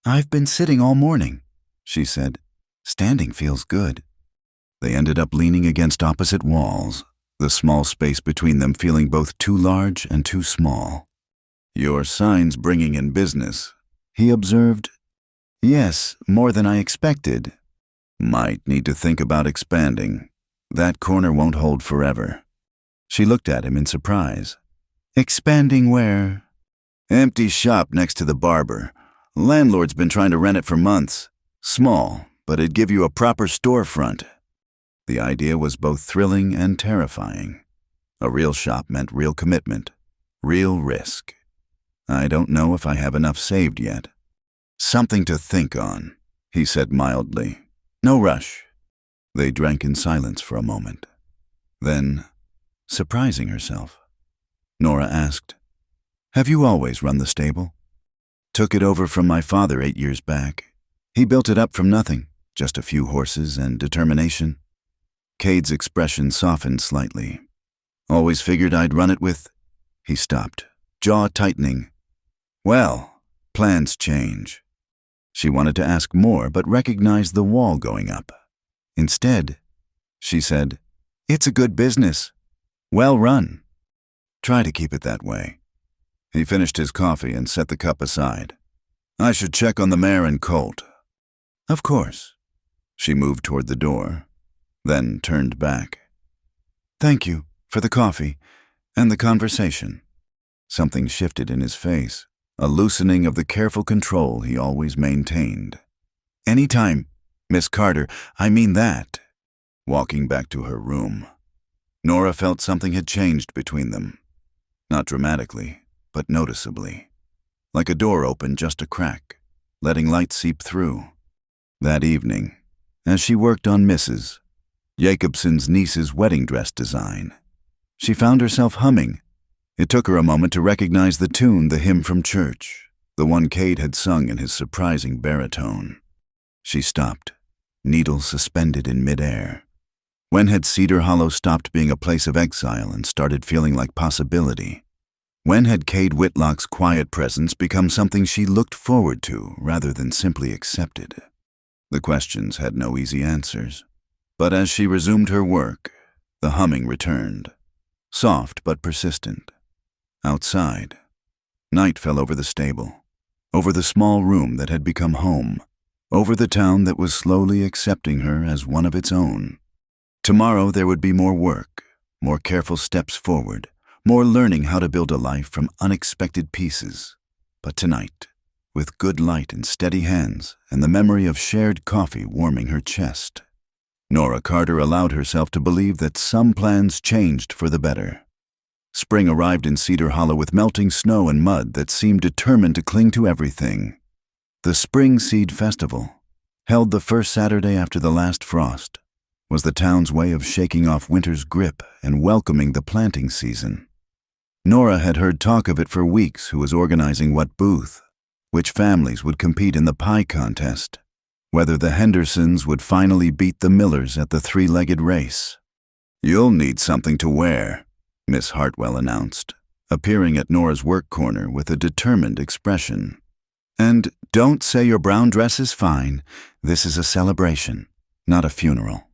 "I've been sitting all morning," she said. "Standing feels good." They ended up leaning against opposite walls, the small space between them feeling both too large and too small. "Your sign's bringing in business," he observed. "Yes, more than I expected." "Might need to think about expanding. That corner won't hold forever." She looked at him in surprise. "Expanding where?" "Empty shop next to the barber. Landlord's been trying to rent it for months. Small, but it'd give you a proper storefront." The idea was both thrilling and terrifying. A real shop meant real commitment, real risk. "I don't know if I have enough saved yet." "Something to think on," he said mildly. "No rush." They drank in silence for a moment. Then, surprising herself, Nora asked, "Have you always run the stable?" "Took it over from my father 8 years back. He built it up from nothing, just a few horses and determination." Cade's expression softened slightly. "Always figured I'd run it with—" He stopped, jaw tightening. "Well, plans change." She wanted to ask more, but recognized the wall going up. Instead, she said, "It's a good business. Well run. Try to keep it that way." He finished his coffee and set the cup aside. "I should check on the mare and colt." "Of course." She moved toward the door, then turned back. "Thank you for the coffee and the conversation." Something shifted in his face, a loosening of the careful control he always maintained. "Anytime, Miss Carter, I mean that." Walking back to her room, Nora felt something had changed between them. Not dramatically, but noticeably. Like a door opened just a crack, letting light seep through. That evening, as she worked on Mrs. Jacobson's niece's wedding dress design, she found herself humming. It took her a moment to recognize the tune, the hymn from church, the one Cade had sung in his surprising baritone. She stopped, needle suspended in midair. When had Cedar Hollow stopped being a place of exile and started feeling like possibility? When had Cade Whitlock's quiet presence become something she looked forward to rather than simply accepted? The questions had no easy answers. But as she resumed her work, the humming returned, soft but persistent. Outside, night fell over the stable, over the small room that had become home, over the town that was slowly accepting her as one of its own. Tomorrow there would be more work, more careful steps forward, more learning how to build a life from unexpected pieces. But tonight, with good light and steady hands and the memory of shared coffee warming her chest, Nora Carter allowed herself to believe that some plans changed for the better. Spring arrived in Cedar Hollow with melting snow and mud that seemed determined to cling to everything. The Spring Seed Festival, held the first Saturday after the last frost, was the town's way of shaking off winter's grip and welcoming the planting season. Nora had heard talk of it for weeks. Who was organizing what booth, which families would compete in the pie contest, whether the Hendersons would finally beat the Millers at the three-legged race. "You'll need something to wear," Miss Hartwell announced, appearing at Nora's work corner with a determined expression. "And don't say your brown dress is fine. This is a celebration, not a funeral."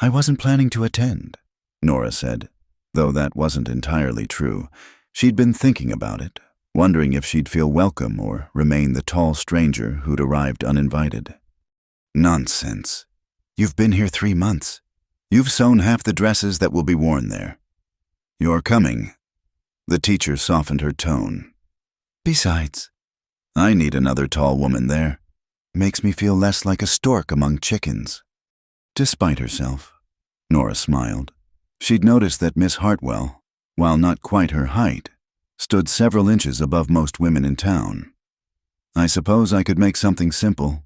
"I wasn't planning to attend," Nora said, though that wasn't entirely true. She'd been thinking about it, wondering if she'd feel welcome or remain the tall stranger who'd arrived uninvited. "Nonsense. You've been here 3 months. You've sewn half the dresses that will be worn there. You're coming." The teacher softened her tone. "Besides, I need another tall woman there. Makes me feel less like a stork among chickens." Despite herself, Nora smiled. She'd noticed that Miss Hartwell, while not quite her height, stood several inches above most women in town. "I suppose I could make something simple."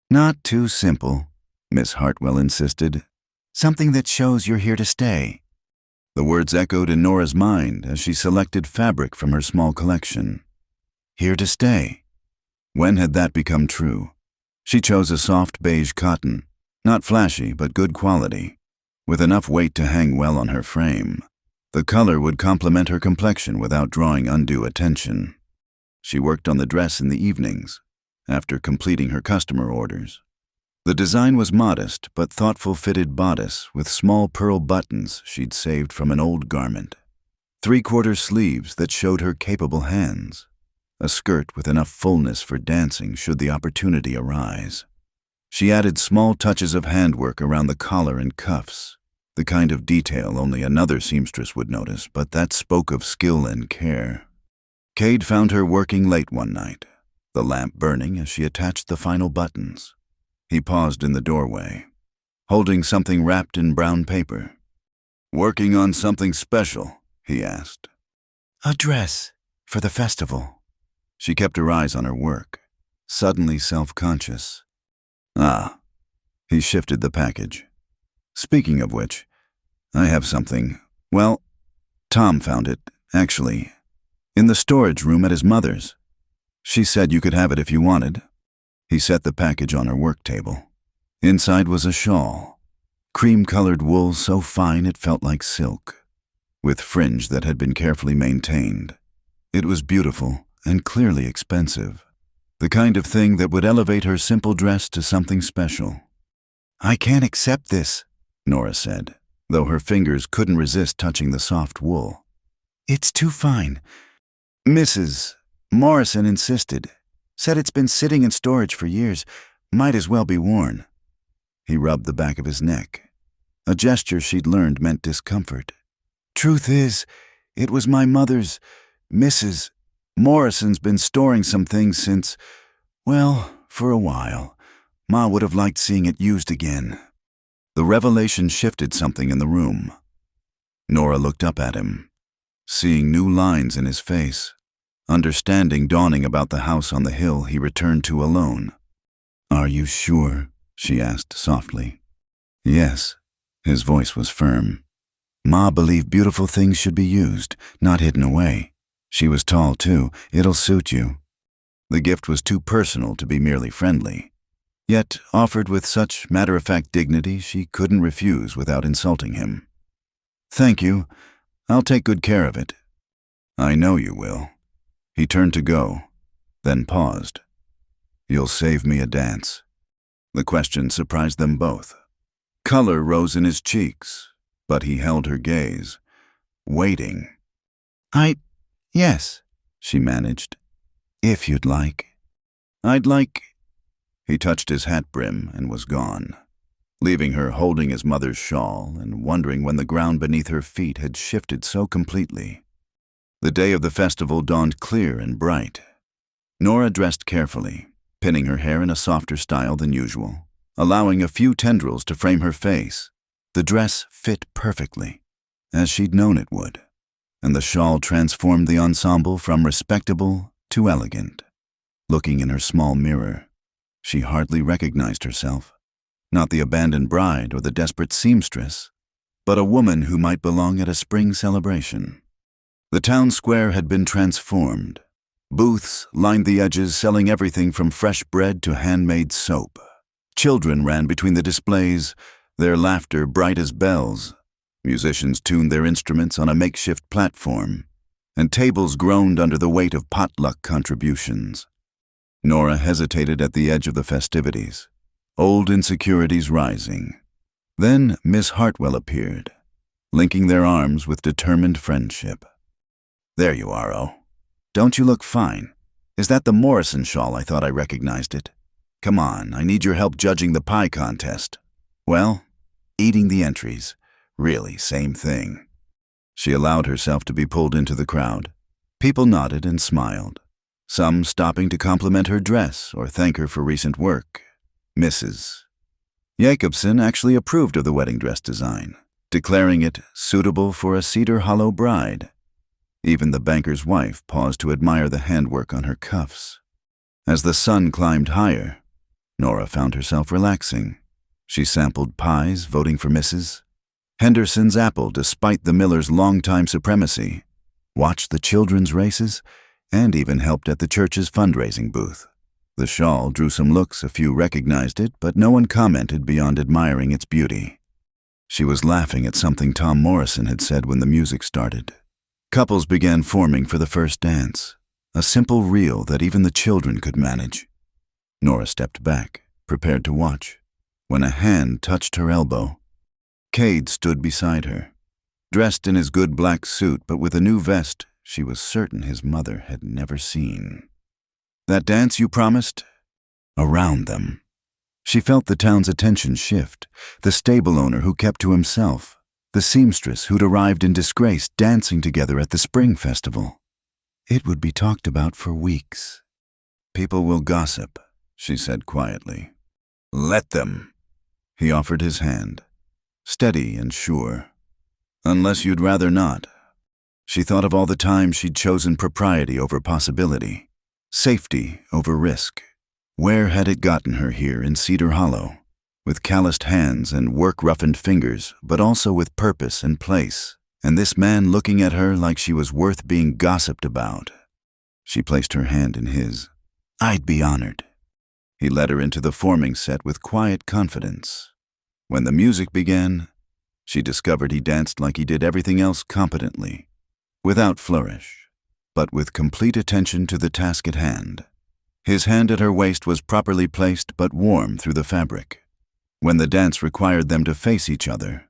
"Not too simple," Miss Hartwell insisted. "Something that shows you're here to stay." The words echoed in Nora's mind as she selected fabric from her small collection. Here to stay. When had that become true? She chose a soft beige cotton, not flashy but good quality, with enough weight to hang well on her frame. The color would complement her complexion without drawing undue attention. She worked on the dress in the evenings, after completing her customer orders. The design was modest but thoughtful fitted bodice with small pearl buttons she'd saved from an old garment. 3/4 sleeves that showed her capable hands. A skirt with enough fullness for dancing should the opportunity arise. She added small touches of handwork around the collar and cuffs, the kind of detail only another seamstress would notice, but that spoke of skill and care. Cade found her working late one night, the lamp burning as she attached the final buttons. He paused in the doorway, holding something wrapped in brown paper. "Working on something special?" he asked. "A dress for the festival." She kept her eyes on her work, suddenly self-conscious. "Ah." He shifted the package. "Speaking of which, I have something. Well, Tom found it, actually, in the storage room at his mother's. She said you could have it if you wanted." He set the package on her work table. Inside was a shawl, cream-colored wool so fine it felt like silk, with fringe that had been carefully maintained. It was beautiful and clearly expensive, the kind of thing that would elevate her simple dress to something special. "I can't accept this," Nora said, though her fingers couldn't resist touching the soft wool. "It's too fine. Mrs. Morrison insisted, said it's been sitting in storage for years, might as well be worn." He rubbed the back of his neck. A gesture she'd learned meant discomfort. Truth is, it was my mother's. Mrs. Morrison's been storing some things since, well, for a while. Ma would have liked seeing it used again. The revelation shifted something in the room. Nora looked up at him, seeing new lines in his face. Understanding dawning about the house on the hill he returned to alone. Are you sure? She asked softly. Yes. His voice was firm. Ma believed beautiful things should be used, not hidden away. She was tall, too. It'll suit you. The gift was too personal to be merely friendly, yet offered with such matter-of-fact dignity she couldn't refuse without insulting him. Thank you. I'll take good care of it. I know you will. He turned to go, then paused. You'll save me a dance. The question surprised them both. Color rose in his cheeks, but he held her gaze, waiting. Yes, she managed. If you'd like. I'd like. He touched his hat brim and was gone, leaving her holding his mother's shawl and wondering when the ground beneath her feet had shifted so completely. The day of the festival dawned clear and bright. Nora dressed carefully, pinning her hair in a softer style than usual, allowing a few tendrils to frame her face. The dress fit perfectly, as she'd known it would, and the shawl transformed the ensemble from respectable to elegant. Looking in her small mirror, she hardly recognized herself. Not the abandoned bride or the desperate seamstress, but a woman who might belong at a spring celebration. The town square had been transformed. Booths lined the edges selling everything from fresh bread to handmade soap. Children ran between the displays, their laughter bright as bells. Musicians tuned their instruments on a makeshift platform, and tables groaned under the weight of potluck contributions. Nora hesitated at the edge of the festivities, old insecurities rising. Then Miss Hartwell appeared, linking their arms with determined friendship. There you are, Oh. Don't you look fine? Is that the Morrison shawl? I thought I recognized it. Come on, I need your help judging the pie contest. Well, eating the entries. Really, same thing. She allowed herself to be pulled into the crowd. People nodded and smiled, some stopping to compliment her dress or thank her for recent work. Mrs. Jacobson actually approved of the wedding dress design, declaring it suitable for a Cedar Hollow bride. Even the banker's wife paused to admire the handwork on her cuffs. As the sun climbed higher, Nora found herself relaxing. She sampled pies, voting for Mrs. Henderson's apple despite the miller's longtime supremacy, watched the children's races, and even helped at the church's fundraising booth. The shawl drew some looks, a few recognized it, but no one commented beyond admiring its beauty. She was laughing at something Tom Morrison had said when the music started. Couples began forming for the first dance, a simple reel that even the children could manage. Nora stepped back, prepared to watch, when a hand touched her elbow. Cade stood beside her, dressed in his good black suit but with a new vest she was certain his mother had never seen. That dance you promised? Around them. She felt the town's attention shift, the stable owner who kept to himself, the seamstress who'd arrived in disgrace dancing together at the spring festival. It would be talked about for weeks. People will gossip, she said quietly. Let them. He offered his hand, steady and sure. Unless you'd rather not. She thought of all the times she'd chosen propriety over possibility, safety over risk. Where had it gotten her here in Cedar Hollow? With calloused hands and work-roughened fingers, but also with purpose and place, and this man looking at her like she was worth being gossiped about. She placed her hand in his. I'd be honored. He led her into the forming set with quiet confidence. When the music began, she discovered he danced like he did everything else competently, without flourish, but with complete attention to the task at hand. His hand at her waist was properly placed but warm through the fabric. When the dance required them to face each other,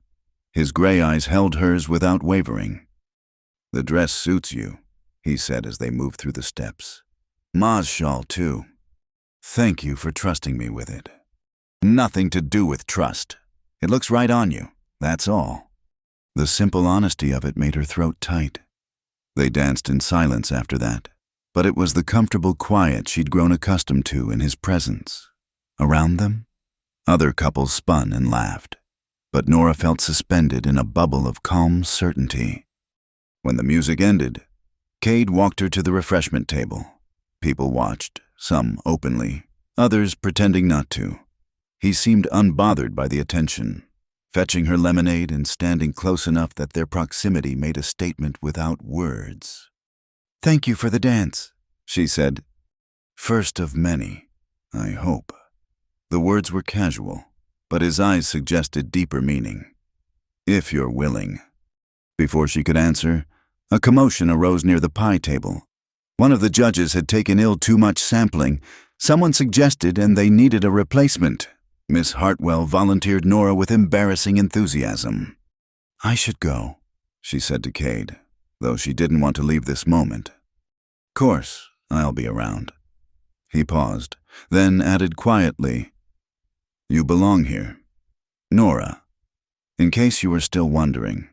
his gray eyes held hers without wavering. The dress suits you, he said as they moved through the steps. Ma's shawl, too. Thank you for trusting me with it. Nothing to do with trust. It looks right on you, that's all." The simple honesty of it made her throat tight. They danced in silence after that, but it was the comfortable quiet she'd grown accustomed to in his presence. Around them, other couples spun and laughed, but Nora felt suspended in a bubble of calm certainty. When the music ended, Cade walked her to the refreshment table. People watched, some openly, others pretending not to. He seemed unbothered by the attention, fetching her lemonade and standing close enough that their proximity made a statement without words. "Thank you for the dance," she said. "First of many, I hope." The words were casual, but his eyes suggested deeper meaning. "If you're willing." Before she could answer, a commotion arose near the pie table. One of the judges had taken ill too much sampling. Someone suggested and they needed a replacement. Miss Hartwell volunteered Nora with embarrassing enthusiasm. "I should go," she said to Cade, though she didn't want to leave this moment. "Course, I'll be around." He paused, then added quietly, "You belong here. Nora, in case you were still wondering."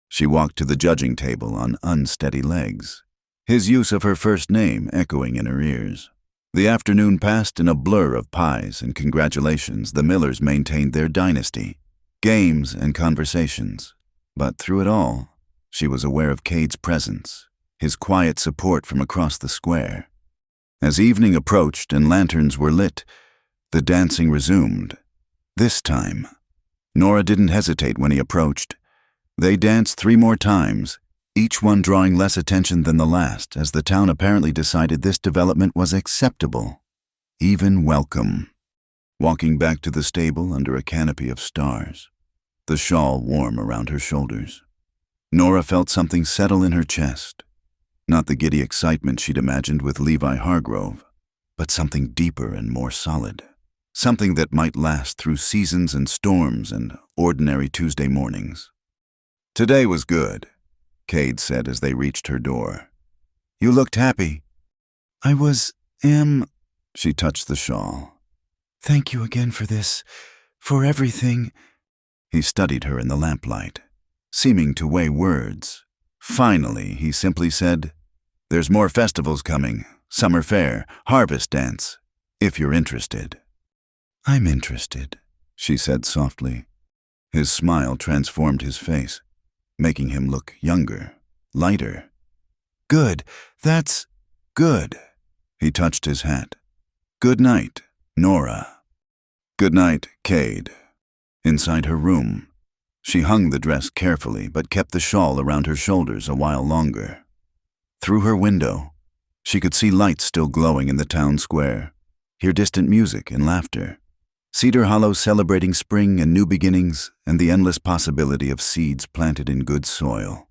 She walked to the judging table on unsteady legs, his use of her first name echoing in her ears. The afternoon passed in a blur of pies and congratulations. The Millers maintained their dynasty, games and conversations. But through it all, she was aware of Cade's presence, his quiet support from across the square. As evening approached and lanterns were lit, the dancing resumed. This time, Nora didn't hesitate when he approached. They danced 3 more times, each one drawing less attention than the last, as the town apparently decided this development was acceptable, even welcome. Walking back to the stable under a canopy of stars, the shawl warm around her shoulders, Nora felt something settle in her chest. Not the giddy excitement she'd imagined with Levi Hargrove, but something deeper and more solid. Something that might last through seasons and storms and ordinary Tuesday mornings. "Today was good," Cade said as they reached her door. "You looked happy." "I am," she touched the shawl. "Thank you again for this, for everything." He studied her in the lamplight, seeming to weigh words. Finally, he simply said, "There's more festivals coming, summer fair, harvest dance, if you're interested." "I'm interested," she said softly. His smile transformed his face, making him look younger, lighter. "Good, that's good." He touched his hat. "Good night, Nora." "Good night, Cade." Inside her room, she hung the dress carefully but kept the shawl around her shoulders a while longer. Through her window, she could see lights still glowing in the town square, hear distant music and laughter. Cedar Hollow celebrating spring and new beginnings and the endless possibility of seeds planted in good soil.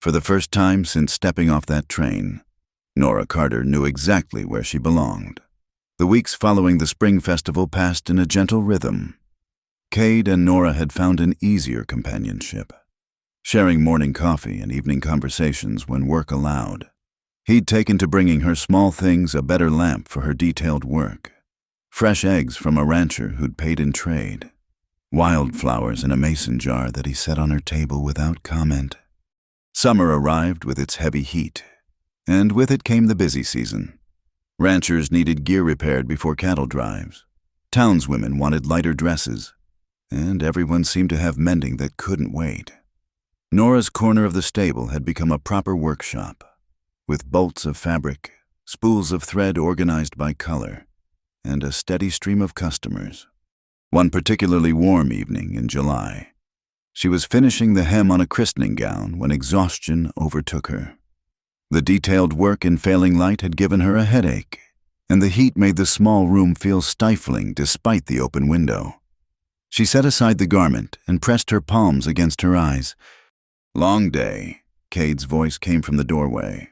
For the first time since stepping off that train, Nora Carter knew exactly where she belonged. The weeks following the spring festival passed in a gentle rhythm. Cade and Nora had found an easier companionship, sharing morning coffee and evening conversations when work allowed. He'd taken to bringing her small things, a better lamp for her detailed work, fresh eggs from a rancher who'd paid in trade, wildflowers in a mason jar that he set on her table without comment. Summer arrived with its heavy heat, and with it came the busy season. Ranchers needed gear repaired before cattle drives. Townswomen wanted lighter dresses, and everyone seemed to have mending that couldn't wait. Nora's corner of the stable had become a proper workshop, with bolts of fabric, spools of thread organized by color, and a steady stream of customers. One particularly warm evening in July, she was finishing the hem on a christening gown when exhaustion overtook her. The detailed work in failing light had given her a headache, and the heat made the small room feel stifling despite the open window. She set aside the garment and pressed her palms against her eyes. "Long day," Cade's voice came from the doorway.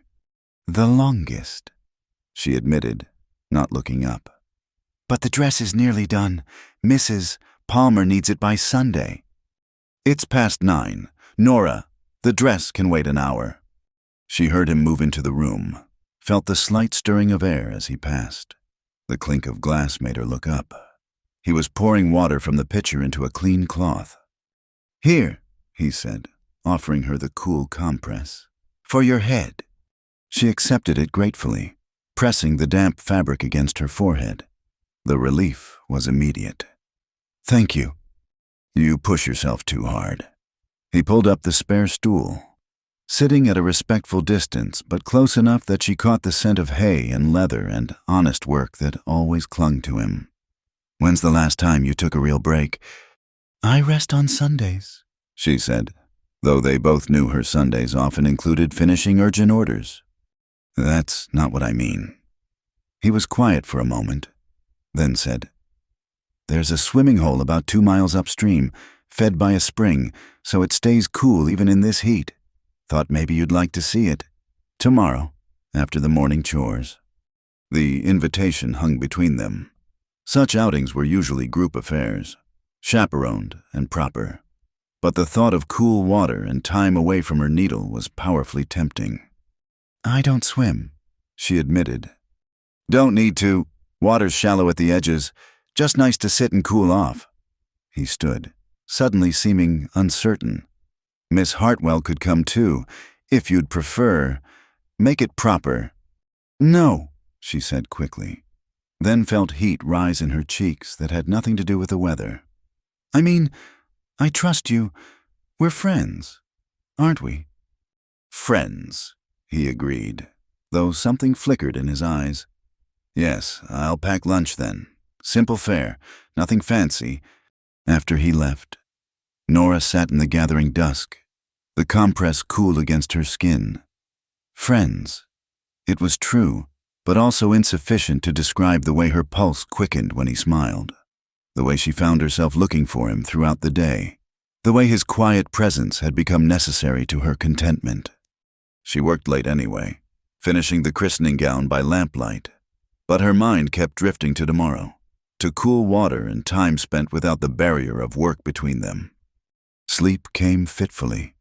"The longest," she admitted, not looking up. "But the dress is nearly done. Mrs. Palmer needs it by Sunday." "It's past 9. Nora, the dress can wait an hour." She heard him move into the room, felt the slight stirring of air as he passed. The clink of glass made her look up. He was pouring water from the pitcher into a clean cloth. "Here," he said, offering her the cool compress. "For your head." She accepted it gratefully, pressing the damp fabric against her forehead. The relief was immediate. "Thank you." "You push yourself too hard." He pulled up the spare stool, sitting at a respectful distance, but close enough that she caught the scent of hay and leather and honest work that always clung to him. "When's the last time you took a real break?" "I rest on Sundays," she said, though they both knew her Sundays often included finishing urgent orders. "That's not what I mean." He was quiet for a moment, then said, "There's a swimming hole about 2 miles upstream, fed by a spring, so it stays cool even in this heat. Thought maybe you'd like to see it. Tomorrow, after the morning chores." The invitation hung between them. Such outings were usually group affairs, chaperoned and proper. But the thought of cool water and time away from her needle was powerfully tempting. "I don't swim," she admitted. "Don't need to. Water's shallow at the edges. Just nice to sit and cool off." He stood, suddenly seeming uncertain. "Miss Hartwell could come too, if you'd prefer. Make it proper." "No," she said quickly, then felt heat rise in her cheeks that had nothing to do with the weather. "I mean, I trust you. We're friends, aren't we?" "Friends," he agreed, though something flickered in his eyes. "Yes, I'll pack lunch then. Simple fare, nothing fancy." After he left, Nora sat in the gathering dusk, the compress cool against her skin. Friends. It was true, but also insufficient to describe the way her pulse quickened when he smiled, the way she found herself looking for him throughout the day, the way his quiet presence had become necessary to her contentment. She worked late anyway, finishing the christening gown by lamplight, but her mind kept drifting to tomorrow, to cool water and time spent without the barrier of work between them. Sleep came fitfully.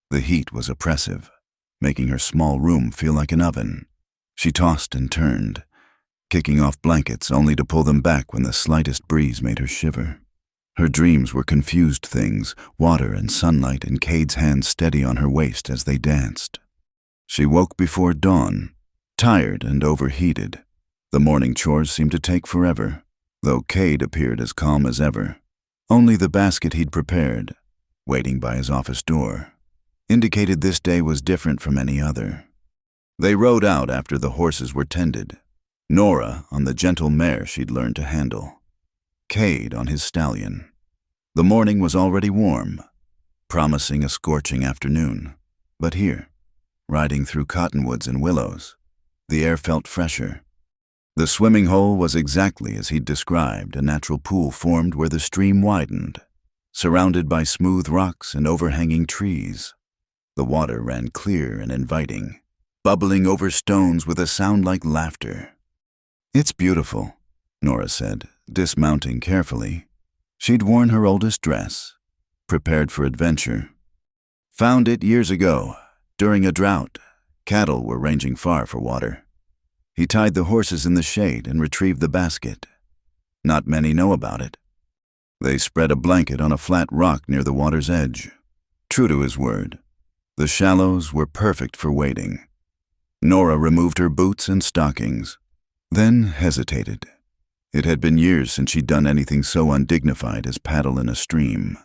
The heat was oppressive, making her small room feel like an oven. She tossed and turned, kicking off blankets only to pull them back when the slightest breeze made her shiver. Her dreams were confused things, water and sunlight and Cade's hands steady on her waist as they danced. She woke before dawn, tired and overheated. The morning chores seemed to take forever, though Cade appeared as calm as ever. Only the basket he'd prepared, waiting by his office door, indicated this day was different from any other. They rode out after the horses were tended, Nora on the gentle mare she'd learned to handle, Cade on his stallion. The morning was already warm, promising a scorching afternoon. But here, riding through cottonwoods and willows, the air felt fresher. The swimming hole was exactly as he'd described, a natural pool formed where the stream widened, surrounded by smooth rocks and overhanging trees. The water ran clear and inviting, bubbling over stones with a sound like laughter. "It's beautiful," Nora said, dismounting carefully. She'd worn her oldest dress, prepared for adventure. "Found it years ago, during a drought. Cattle were ranging far for water." He tied the horses in the shade and retrieved the basket. Not many know about it. They spread a blanket on a flat rock near the water's edge. True to his word, the shallows were perfect for wading. Nora removed her boots and stockings, then hesitated. It had been years since she'd done anything so undignified as paddle in a stream.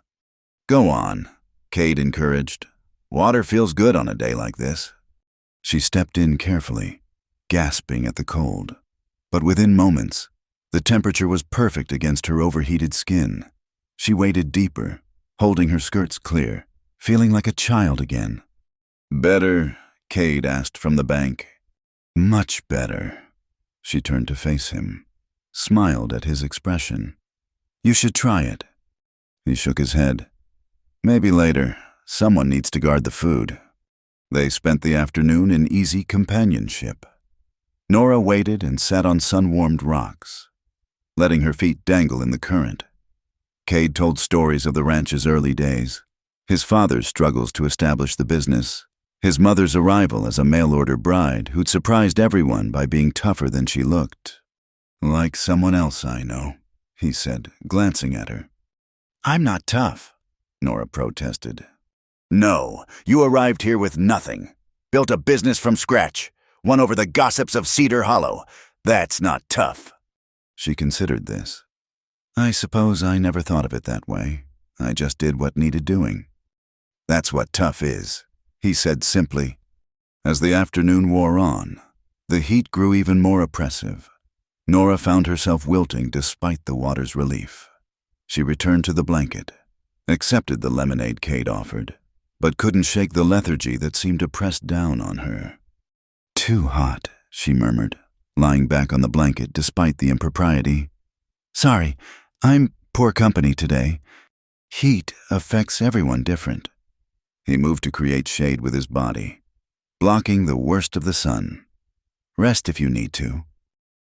"Go on," Cade encouraged. "Water feels good on a day like this." She stepped in carefully, gasping at the cold. But within moments, the temperature was perfect against her overheated skin. She waded deeper, holding her skirts clear, feeling like a child again. "Better?" Cade asked from the bank. "Much better." She turned to face him, smiled at his expression. "You should try it." He shook his head. "Maybe later. Someone needs to guard the food." They spent the afternoon in easy companionship. Nora waited and sat on sun-warmed rocks, letting her feet dangle in the current. Cade told stories of the ranch's early days, his father's struggles to establish the business, his mother's arrival as a mail-order bride who'd surprised everyone by being tougher than she looked. "Like someone else I know," he said, glancing at her. I'm not tough, Nora protested. No, you arrived here with nothing. Built a business from scratch. Won over the gossips of Cedar Hollow. That's not tough. She considered this. I suppose I never thought of it that way. I just did what needed doing. That's what tough is, he said simply. As the afternoon wore on, the heat grew even more oppressive. Nora found herself wilting despite the water's relief. She returned to the blanket, accepted the lemonade Cade offered, but couldn't shake the lethargy that seemed to press down on her. Too hot, she murmured, lying back on the blanket despite the impropriety. Sorry, I'm poor company today. Heat affects everyone different. He moved to create shade with his body, blocking the worst of the sun. Rest if you need to.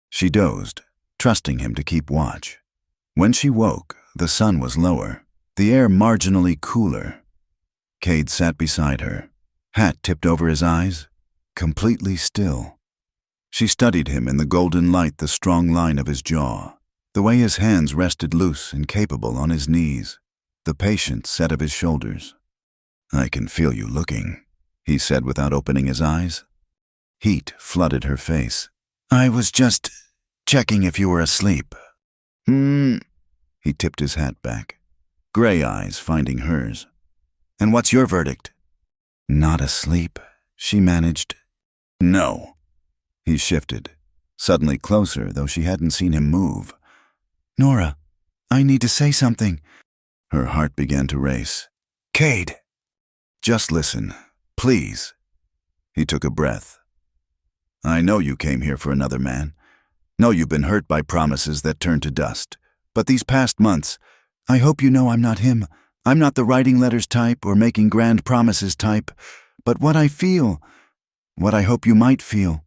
She dozed, trusting him to keep watch. When she woke, the sun was lower, the air marginally cooler. Cade sat beside her, hat tipped over his eyes, completely still. She studied him in the golden light, the strong line of his jaw, the way his hands rested loose and capable on his knees, the patient set of his shoulders. I can feel you looking, he said without opening his eyes. Heat flooded her face. I was just checking if you were asleep. He tipped his hat back, gray eyes finding hers. And what's your verdict? Not asleep, she managed. No. He shifted, suddenly closer, though she hadn't seen him move. Nora, I need to say something. Her heart began to race. Cade! Just listen, please. He took a breath. I know you came here for another man. Know you've been hurt by promises that turned to dust. But these past months, I hope you know I'm not him. I'm not the writing letters type or making grand promises type. But what I feel, what I hope you might feel.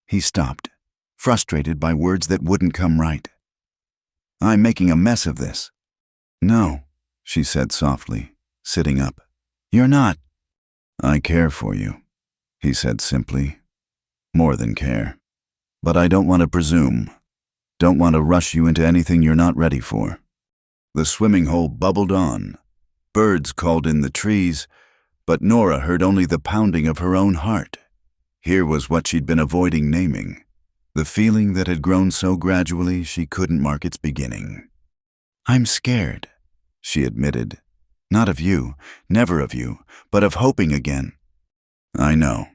He stopped, frustrated by words that wouldn't come right. I'm making a mess of this. No, she said softly, sitting up. You're not. I care for you, he said simply. More than care. But I don't want to presume. Don't want to rush you into anything you're not ready for. The swimming hole bubbled on. Birds called in the trees, but Nora heard only the pounding of her own heart. Here was what she'd been avoiding naming, the feeling that had grown so gradually she couldn't mark its beginning. I'm scared, she admitted. Not of you, never of you, but of hoping again. I know.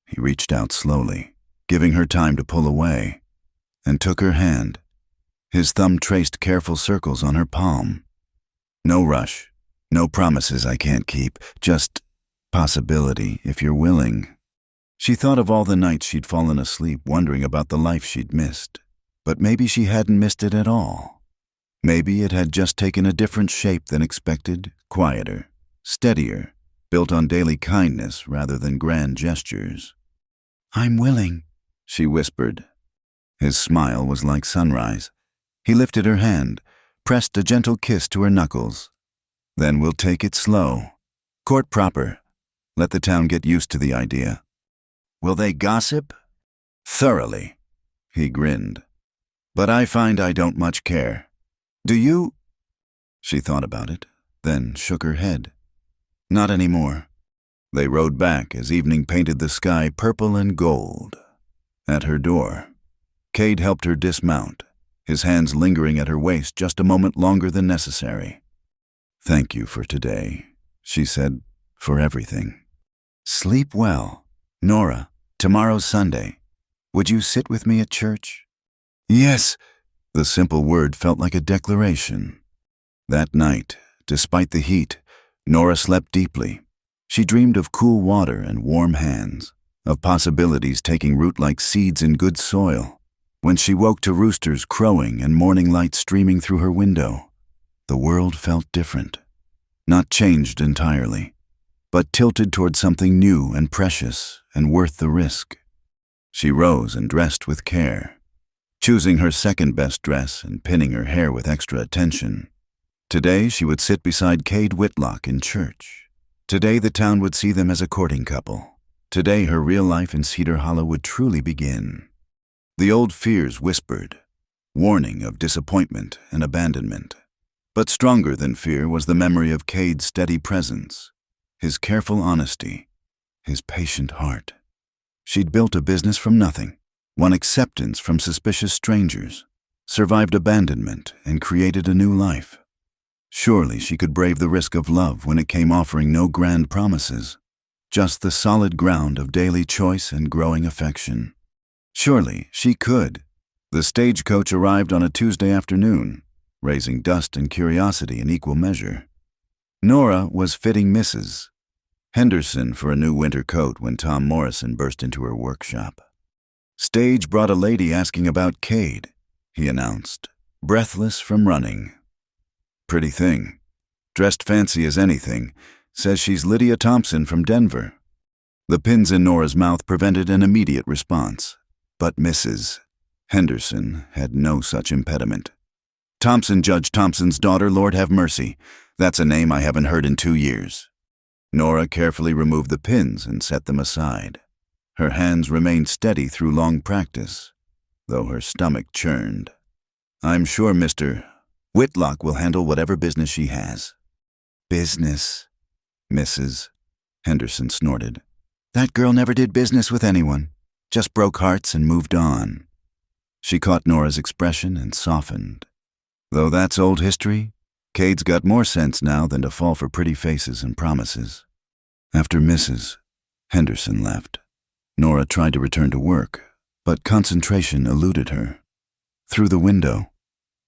He reached out slowly, giving her time to pull away, and took her hand. His thumb traced careful circles on her palm. No rush, no promises I can't keep, just possibility if you're willing. She thought of all the nights she'd fallen asleep wondering about the life she'd missed, but maybe she hadn't missed it at all. Maybe it had just taken a different shape than expected, quieter, steadier, built on daily kindness rather than grand gestures. I'm willing, she whispered. His smile was like sunrise. He lifted her hand, pressed a gentle kiss to her knuckles. Then we'll take it slow. Court proper. Let the town get used to the idea. Will they gossip? Thoroughly. He grinned. But I find I don't much care. Do you? She thought about it, then shook her head. Not anymore. They rode back as evening painted the sky purple and gold. At her door, Cade helped her dismount, his hands lingering at her waist just a moment longer than necessary. Thank you for today, she said, for everything. Sleep well. Nora, tomorrow's Sunday. Would you sit with me at church? Yes. The simple word felt like a declaration. That night, despite the heat, Nora slept deeply. She dreamed of cool water and warm hands, of possibilities taking root like seeds in good soil. When she woke to roosters crowing and morning light streaming through her window, the world felt different. Not changed entirely, but tilted toward something new and precious and worth the risk. She rose and dressed with care, choosing her second-best dress and pinning her hair with extra attention. Today she would sit beside Cade Whitlock in church. Today the town would see them as a courting couple. Today her real life in Cedar Hollow would truly begin. The old fears whispered, warning of disappointment and abandonment. But stronger than fear was the memory of Cade's steady presence, his careful honesty, his patient heart. She'd built a business from nothing, won acceptance from suspicious strangers, survived abandonment, and created a new life. Surely she could brave the risk of love when it came offering no grand promises, just the solid ground of daily choice and growing affection. Surely she could. The stagecoach arrived on a Tuesday afternoon, raising dust and curiosity in equal measure. Nora was fitting Mrs. Henderson for a new winter coat when Tom Morrison burst into her workshop. "Stage brought a lady asking about Cade," he announced, breathless from running. "Pretty thing. Dressed fancy as anything. Says she's Lydia Thompson from Denver." The pins in Nora's mouth prevented an immediate response, but Mrs. Henderson had no such impediment. "Thompson, Judge Thompson's daughter, Lord have mercy. That's a name I haven't heard in 2 years. Nora carefully removed the pins and set them aside. Her hands remained steady through long practice, though her stomach churned. "I'm sure Mr. Whitlock will handle whatever business she has." "Business?" Mrs. Henderson snorted. "That girl never did business with anyone, just broke hearts and moved on." She caught Nora's expression and softened. Though that's old history, Cade's got more sense now than to fall for pretty faces and promises. After Mrs. Henderson left, Nora tried to return to work, but concentration eluded her. Through the window,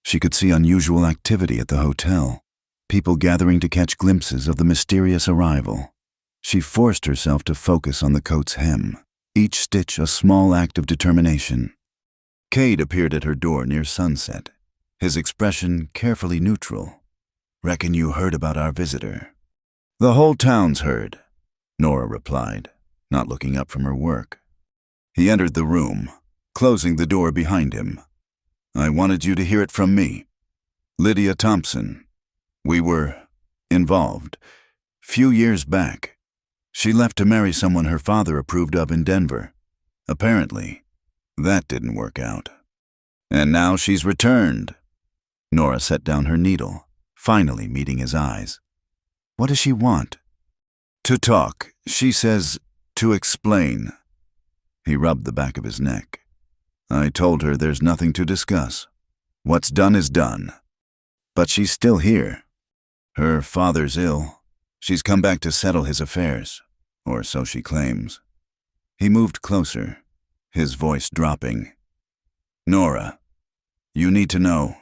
she could see unusual activity at the hotel, people gathering to catch glimpses of the mysterious arrival. She forced herself to focus on the coat's hem, each stitch a small act of determination. Cade appeared at her door near sunset, his expression carefully neutral. "Reckon you heard about our visitor." "The whole town's heard," Nora replied, not looking up from her work. He entered the room, closing the door behind him. "I wanted you to hear it from me. Lydia Thompson. We were involved. Few years back. She left to marry someone her father approved of in Denver. Apparently, that didn't work out. And now she's returned." Nora set down her needle, finally meeting his eyes. "What does she want?" "To talk. She says to explain." He rubbed the back of his neck. "I told her there's nothing to discuss. What's done is done. But she's still here. Her father's ill. She's come back to settle his affairs, or so she claims." He moved closer, his voice dropping. "Nora, you need to know."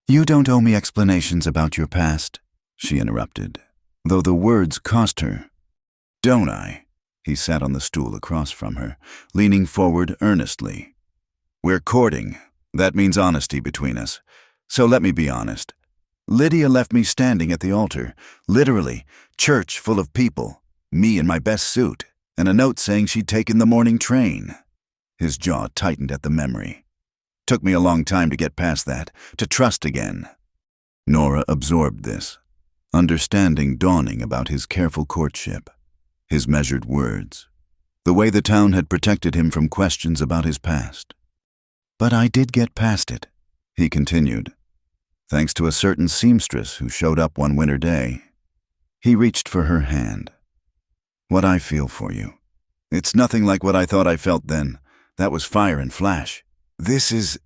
"You don't owe me explanations about your past," she interrupted, though the words cost her. "Don't I?" He sat on the stool across from her, leaning forward earnestly. "We're courting. That means honesty between us. So let me be honest. Lydia left me standing at the altar, literally, church full of people, me in my best suit, and a note saying she'd taken the morning train." His jaw tightened at the memory. "Took me a long time to get past that, to trust again." Nora absorbed this, understanding dawning about his careful courtship, his measured words, the way the town had protected him from questions about his past. "But I did get past it," he continued, "thanks to a certain seamstress who showed up one winter day." He reached for her hand. "What I feel for you. It's nothing like what I thought I felt then. That was fire and flash. This is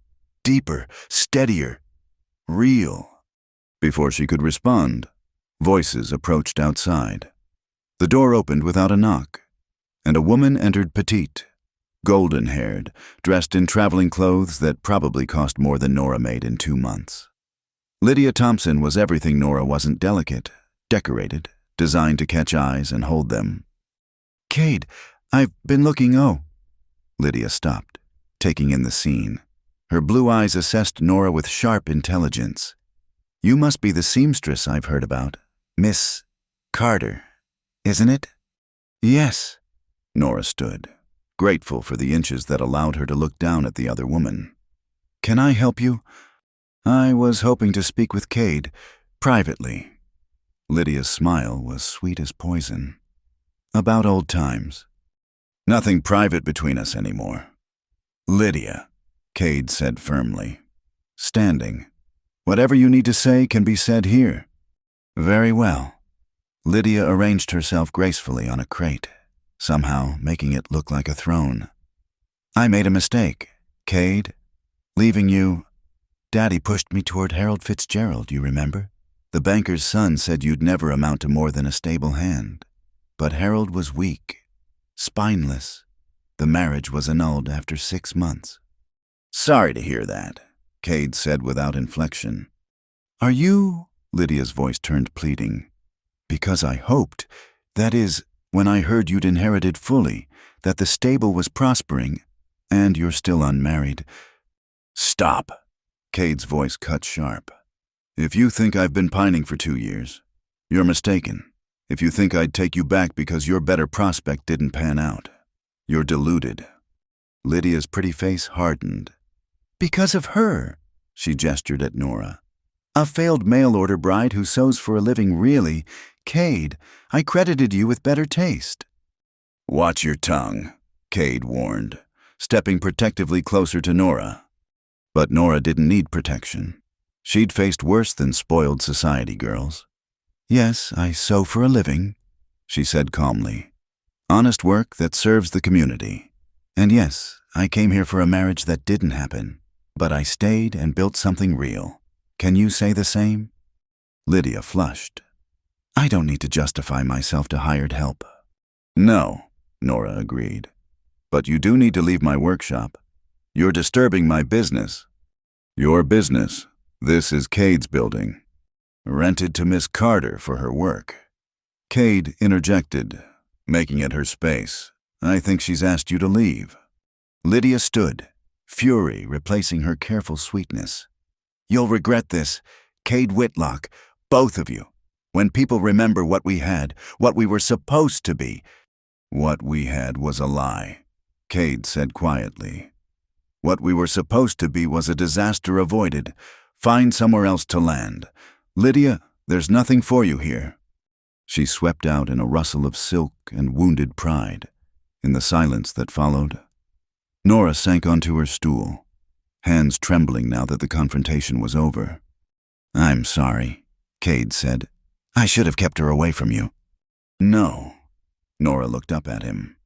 deeper, steadier, real." Before she could respond, voices approached outside. The door opened without a knock, and a woman entered petite, golden-haired, dressed in traveling clothes that probably cost more than Nora made in 2 months. Lydia Thompson was everything Nora wasn't: delicate, decorated, designed to catch eyes and hold them. "Cade, I've been looking." Lydia stopped, taking in the scene. Her blue eyes assessed Nora with sharp intelligence. "You must be the seamstress I've heard about. Miss Carter, isn't it?" "Yes." Nora stood, grateful for the inches that allowed her to look down at the other woman. "Can I help you?" "I was hoping to speak with Cade, privately." Lydia's smile was sweet as poison. "About old times." "Nothing private between us anymore." "Lydia," Cade said firmly, standing. Whatever you need to say can be said here. Very well. Lydia arranged herself gracefully on a crate, somehow making it look like a throne. I made a mistake, Cade. Leaving you, Daddy pushed me toward Harold Fitzgerald, you remember? The banker's son said you'd never amount to more than a stable hand. But Harold was weak, spineless. The marriage was annulled after 6 months. Sorry to hear that, Cade said without inflection. Are you? Lydia's voice turned pleading. Because I hoped, that is, when I heard you'd inherited fully, that the stable was prospering, and you're still unmarried. Stop, Cade's voice cut sharp. If you think I've been pining for 2 years, you're mistaken. If you think I'd take you back because your better prospect didn't pan out, you're deluded. Lydia's pretty face hardened. Because of her, she gestured at Nora. A failed mail-order bride who sews for a living, really. Cade, I credited you with better taste. Watch your tongue, Cade warned, stepping protectively closer to Nora. But Nora didn't need protection. She'd faced worse than spoiled society girls. Yes, I sew for a living, she said calmly. Honest work that serves the community. And yes, I came here for a marriage that didn't happen, but I stayed and built something real. Can you say the same? Lydia flushed. I don't need to justify myself to hired help. No, Nora agreed. But you do need to leave my workshop. You're disturbing my business. Your business. This is Cade's building. Rented to Miss Carter for her work. Cade interjected, making it her space. I think she's asked you to leave. Lydia stood, fury replacing her careful sweetness. You'll regret this, Cade Whitlock, both of you. When people remember what we had, what we were supposed to be. What we had was a lie, Cade said quietly. What we were supposed to be was a disaster avoided. Find somewhere else to land. Lydia, there's nothing for you here. She swept out in a rustle of silk and wounded pride. In the silence that followed, Nora sank onto her stool, hands trembling now that the confrontation was over. I'm sorry, Cade said. I should have kept her away from you. No. Nora looked up at him.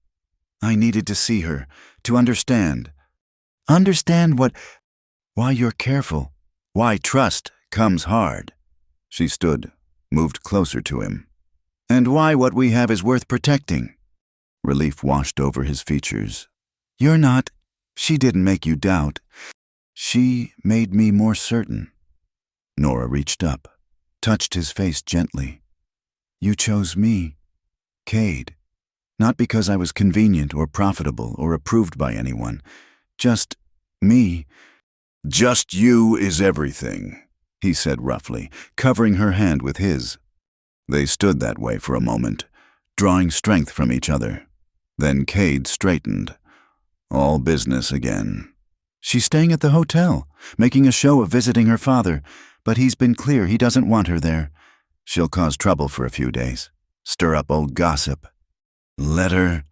I needed to see her, to understand. Understand what? Why you're careful. Why trust comes hard. She stood, moved closer to him. And why what we have is worth protecting. Relief washed over his features. You're not. She didn't make you doubt. She made me more certain. Nora reached up, touched his face gently. You chose me, Cade. Not because I was convenient or profitable or approved by anyone. Just me. Just you is everything, he said roughly, covering her hand with his. They stood that way for a moment, drawing strength from each other. Then Cade straightened. All business again. She's staying at the hotel, making a show of visiting her father, but he's been clear he doesn't want her there. She'll cause trouble for a few days, stir up old gossip. Let her.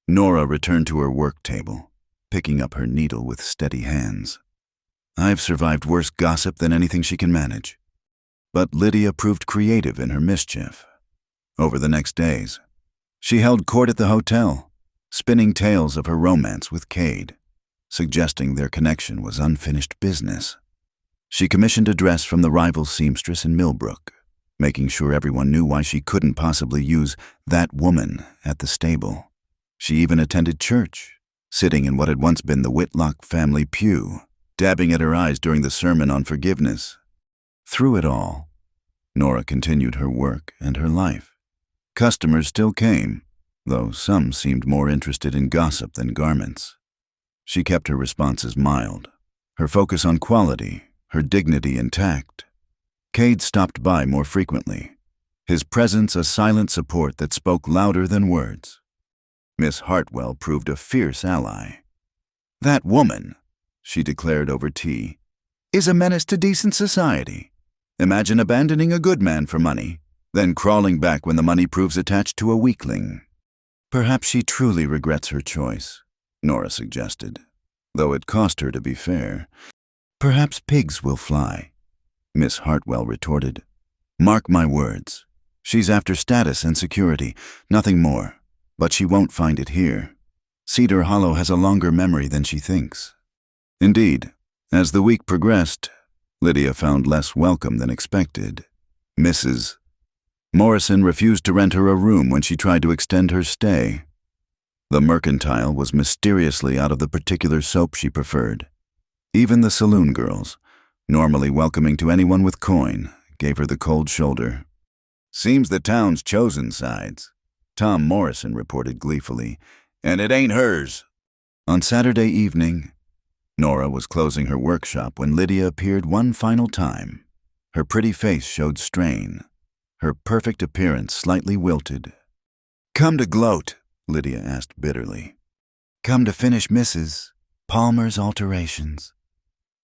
Nora returned to her work table, picking up her needle with steady hands. I've survived worse gossip than anything she can manage. But Lydia proved creative in her mischief. Over the next days, she held court at the hotel, spinning tales of her romance with Cade, suggesting their connection was unfinished business. She commissioned a dress from the rival seamstress in Millbrook, making sure everyone knew why she couldn't possibly use that woman at the stable. She even attended church, sitting in what had once been the Whitlock family pew, dabbing at her eyes during the sermon on forgiveness. Through it all, Nora continued her work and her life. Customers still came, though some seemed more interested in gossip than garments. She kept her responses mild, her focus on quality, her dignity intact. Cade stopped by more frequently, his presence a silent support that spoke louder than words. Miss Hartwell proved a fierce ally. That woman, she declared over tea, is a menace to decent society. Imagine abandoning a good man for money, then crawling back when the money proves attached to a weakling. Perhaps she truly regrets her choice, Nora suggested, though it cost her to be fair. Perhaps pigs will fly, Miss Hartwell retorted. Mark my words. She's after status and security, nothing more. But she won't find it here. Cedar Hollow has a longer memory than she thinks. Indeed, as the week progressed, Lydia found less welcome than expected. Mrs. Morrison refused to rent her a room when she tried to extend her stay. The Mercantile was mysteriously out of the particular soap she preferred. Even the saloon girls, normally welcoming to anyone with coin, gave her the cold shoulder. Seems the town's chosen sides, Tom Morrison reported gleefully, and it ain't hers. On Saturday evening, Nora was closing her workshop when Lydia appeared one final time. Her pretty face showed strain, her perfect appearance slightly wilted. Come to gloat, Lydia asked bitterly. Come to finish Mrs. Palmer's alterations.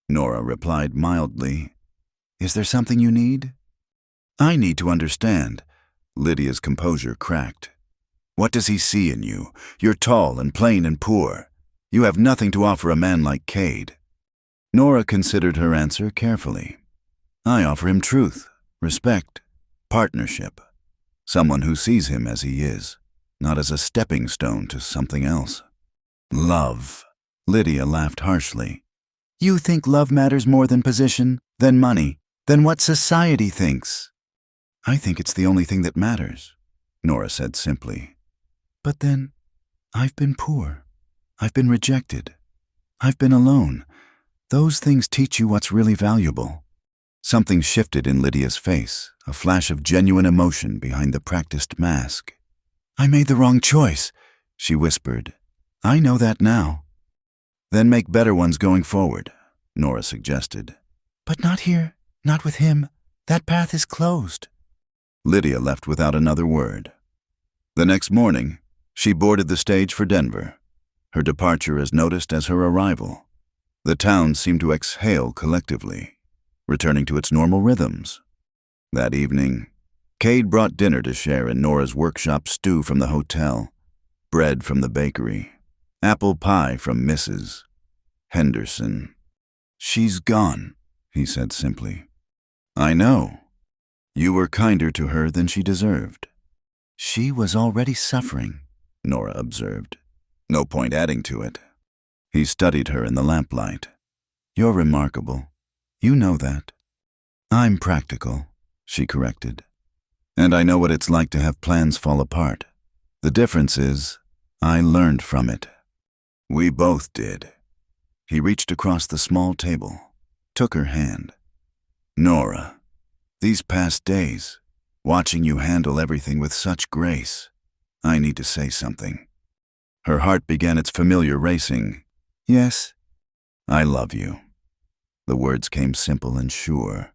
Nora replied mildly. Is there something you need? I need to understand. Lydia's composure cracked. What does he see in you? You're tall and plain and poor. You have nothing to offer a man like Cade. Nora considered her answer carefully. I offer him truth, respect, partnership. Someone who sees him as he is, not as a stepping stone to something else. Love. Lydia laughed harshly. You think love matters more than position, than money, than what society thinks? I think it's the only thing that matters, Nora said simply. But then, I've been poor. I've been rejected. I've been alone. Those things teach you what's really valuable. Something shifted in Lydia's face, a flash of genuine emotion behind the practiced mask. I made the wrong choice, she whispered. I know that now. Then make better ones going forward, Nora suggested. But not here, not with him. That path is closed. Lydia left without another word. The next morning, she boarded the stage for Denver, her departure as noticed as her arrival. The town seemed to exhale collectively, returning to its normal rhythms. That evening, Cade brought dinner to share in Nora's workshop stew from the hotel, bread from the bakery, apple pie from Mrs. Henderson. She's gone, he said simply. I know. You were kinder to her than she deserved. She was already suffering, Nora observed. No point adding to it. He studied her in the lamplight. You're remarkable. You know that. I'm practical, she corrected. And I know what it's like to have plans fall apart. The difference is, I learned from it. We both did. He reached across the small table, took her hand. Nora, these past days, watching you handle everything with such grace, I need to say something. Her heart began its familiar racing. Yes, I love you. The words came simple and sure.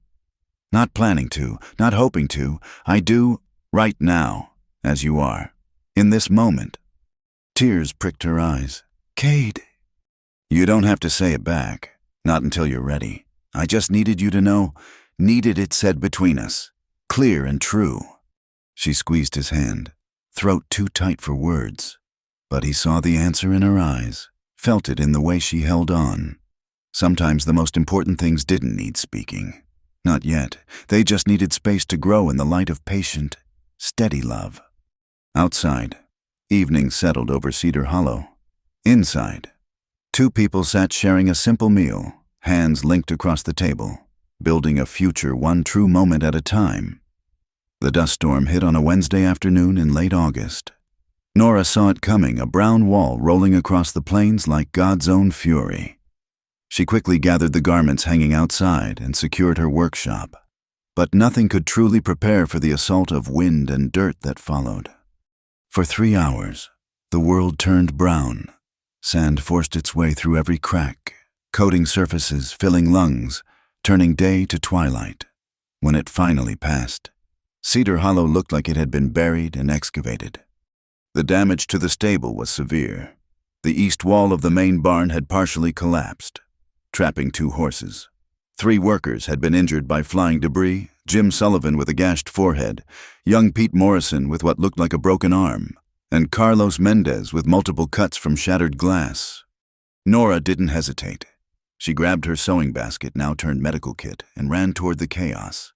Not planning to, not hoping to, I do, right now, as you are, in this moment. Tears pricked her eyes. Cade. You don't have to say it back, not until you're ready. I just needed you to know, needed it said between us, clear and true. She squeezed his hand, throat too tight for words. But he saw the answer in her eyes, felt it in the way she held on. Sometimes the most important things didn't need speaking. Not yet. They just needed space to grow in the light of patient, steady love. Outside, evening settled over Cedar Hollow. Inside, two people sat sharing a simple meal, hands linked across the table, building a future one true moment at a time. The dust storm hit on a Wednesday afternoon in late August. Nora saw it coming, a brown wall rolling across the plains like God's own fury. She quickly gathered the garments hanging outside and secured her workshop. But nothing could truly prepare for the assault of wind and dirt that followed. For 3 hours, the world turned brown. Sand forced its way through every crack, coating surfaces, filling lungs, turning day to twilight. When it finally passed, Cedar Hollow looked like it had been buried and excavated. The damage to the stable was severe. The east wall of the main barn had partially collapsed, trapping 2 horses. 3 workers had been injured by flying debris, Jim Sullivan with a gashed forehead, young Pete Morrison with what looked like a broken arm, and Carlos Mendez with multiple cuts from shattered glass. Nora didn't hesitate. She grabbed her sewing basket, now turned medical kit, and ran toward the chaos.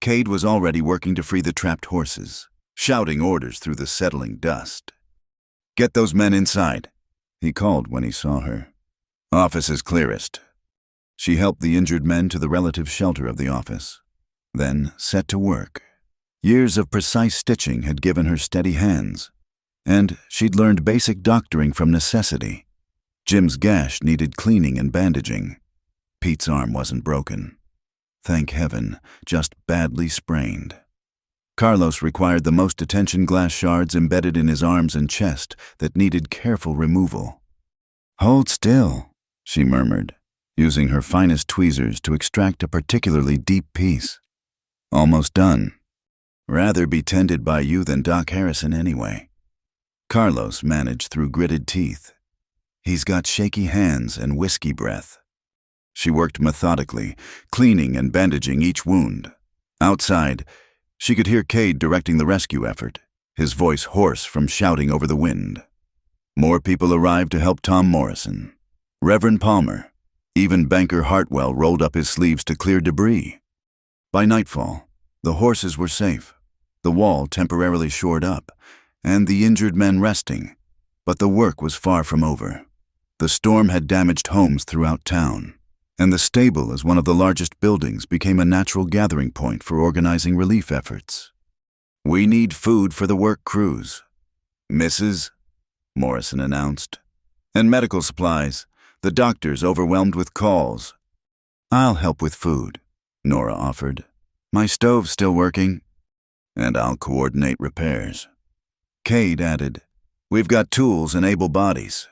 Cade was already working to free the trapped horses, shouting orders through the settling dust. "Get those men inside," he called when he saw her. "Office is clearest." She helped the injured men to the relative shelter of the office, then set to work. Years of precise stitching had given her steady hands, and she'd learned basic doctoring from necessity. Jim's gash needed cleaning and bandaging. Pete's arm wasn't broken. Thank heaven, just badly sprained. Carlos required the most attention, glass shards embedded in his arms and chest that needed careful removal. "Hold still," she murmured, using her finest tweezers to extract a particularly deep piece. "Almost done. Rather be tended by you than Doc Harrison anyway." Carlos managed through gritted teeth. He's got shaky hands and whiskey breath. She worked methodically, cleaning and bandaging each wound. Outside, she could hear Cade directing the rescue effort, his voice hoarse from shouting over the wind. More people arrived to help Tom Morrison. Reverend Palmer, even Banker Hartwell rolled up his sleeves to clear debris. By nightfall, the horses were safe, the wall temporarily shored up, and the injured men resting, but the work was far from over. The storm had damaged homes throughout town, and the stable, as one of the largest buildings, became a natural gathering point for organizing relief efforts. "We need food for the work crews, Mrs." Morrison announced, "and medical supplies. The doctor's overwhelmed with calls." "I'll help with food," Nora offered. "My stove's still working." "And I'll coordinate repairs." Cade added, "We've got tools and able bodies."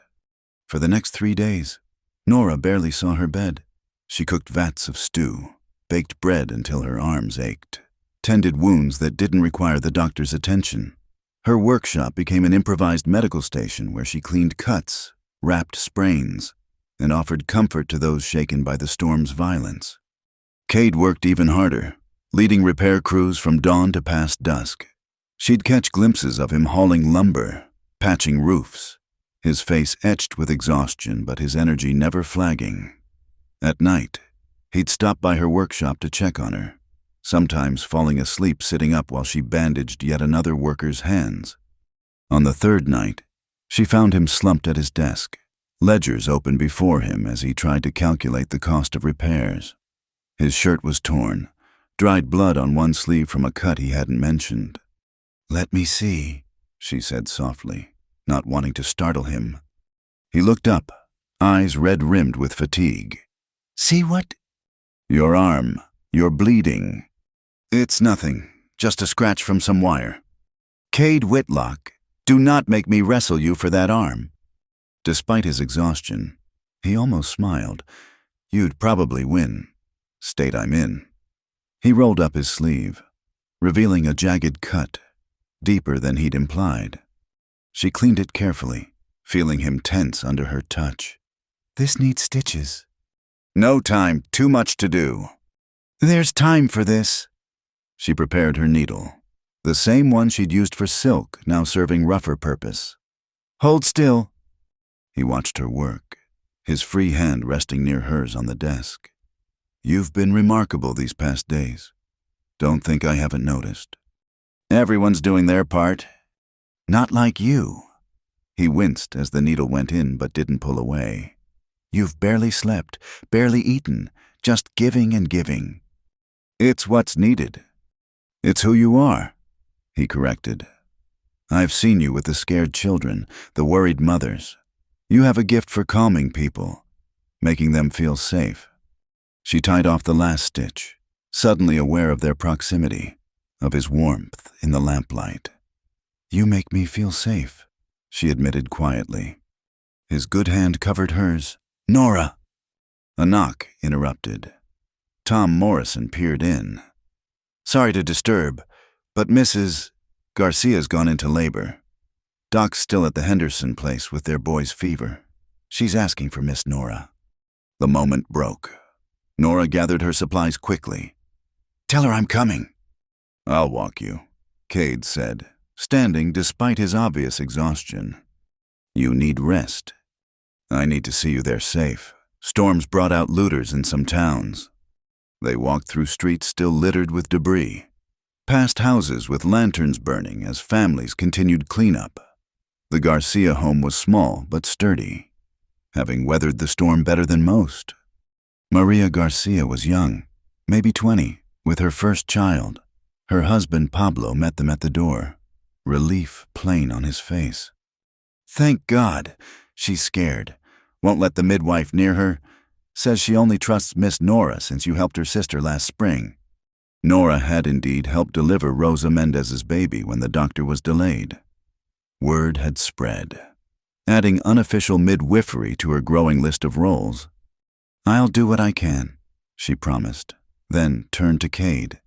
For the next 3 days, Nora barely saw her bed. She cooked vats of stew, baked bread until her arms ached, tended wounds that didn't require the doctor's attention. Her workshop became an improvised medical station where she cleaned cuts, wrapped sprains, and offered comfort to those shaken by the storm's violence. Cade worked even harder, leading repair crews from dawn to past dusk. She'd catch glimpses of him hauling lumber, patching roofs, his face etched with exhaustion but his energy never flagging. At night, he'd stop by her workshop to check on her, sometimes falling asleep sitting up while she bandaged yet another worker's hands. On the third night, she found him slumped at his desk, ledgers open before him as he tried to calculate the cost of repairs. His shirt was torn, dried blood on one sleeve from a cut he hadn't mentioned. "Let me see," she said softly, not wanting to startle him. He looked up, eyes red-rimmed with fatigue. "See what?" "Your arm. You're bleeding." "It's nothing, just a scratch from some wire." "Cade Whitlock, do not make me wrestle you for that arm." Despite his exhaustion, he almost smiled. "You'd probably win. State I'm in." He rolled up his sleeve, revealing a jagged cut, deeper than he'd implied. She cleaned it carefully, feeling him tense under her touch. "This needs stitches." "No time, too much to do." "There's time for this." She prepared her needle, the same one she'd used for silk, now serving rougher purpose. "Hold still." He watched her work, his free hand resting near hers on the desk. "You've been remarkable these past days. Don't think I haven't noticed." "Everyone's doing their part." "Not like you." He winced as the needle went in but didn't pull away. "You've barely slept, barely eaten, just giving and giving." "It's what's needed." "It's who you are," he corrected. "I've seen you with the scared children, the worried mothers. You have a gift for calming people, making them feel safe." She tied off the last stitch, suddenly aware of their proximity, of his warmth in the lamplight. "You make me feel safe," she admitted quietly. His good hand covered hers. "Nora!" A knock interrupted. Tom Morrison peered in. "Sorry to disturb, but Mrs. Garcia's gone into labor. Doc's still at the Henderson place with their boy's fever. She's asking for Miss Nora." The moment broke. Nora gathered her supplies quickly. "Tell her I'm coming." "I'll walk you," Cade said, standing despite his obvious exhaustion. "You need rest. I need to see you there safe." Storms brought out looters in some towns. They walked through streets still littered with debris, past houses with lanterns burning as families continued cleanup. The Garcia home was small but sturdy, having weathered the storm better than most. Maria Garcia was young, maybe 20, with her first child. Her husband Pablo met them at the door, relief plain on his face. "Thank God. She's scared. Won't let the midwife near her. Says she only trusts Miss Nora since you helped her sister last spring." Nora had indeed helped deliver Rosa Mendez's baby when the doctor was delayed. Word had spread, adding unofficial midwifery to her growing list of roles. "I'll do what I can," she promised, then turned to Cade.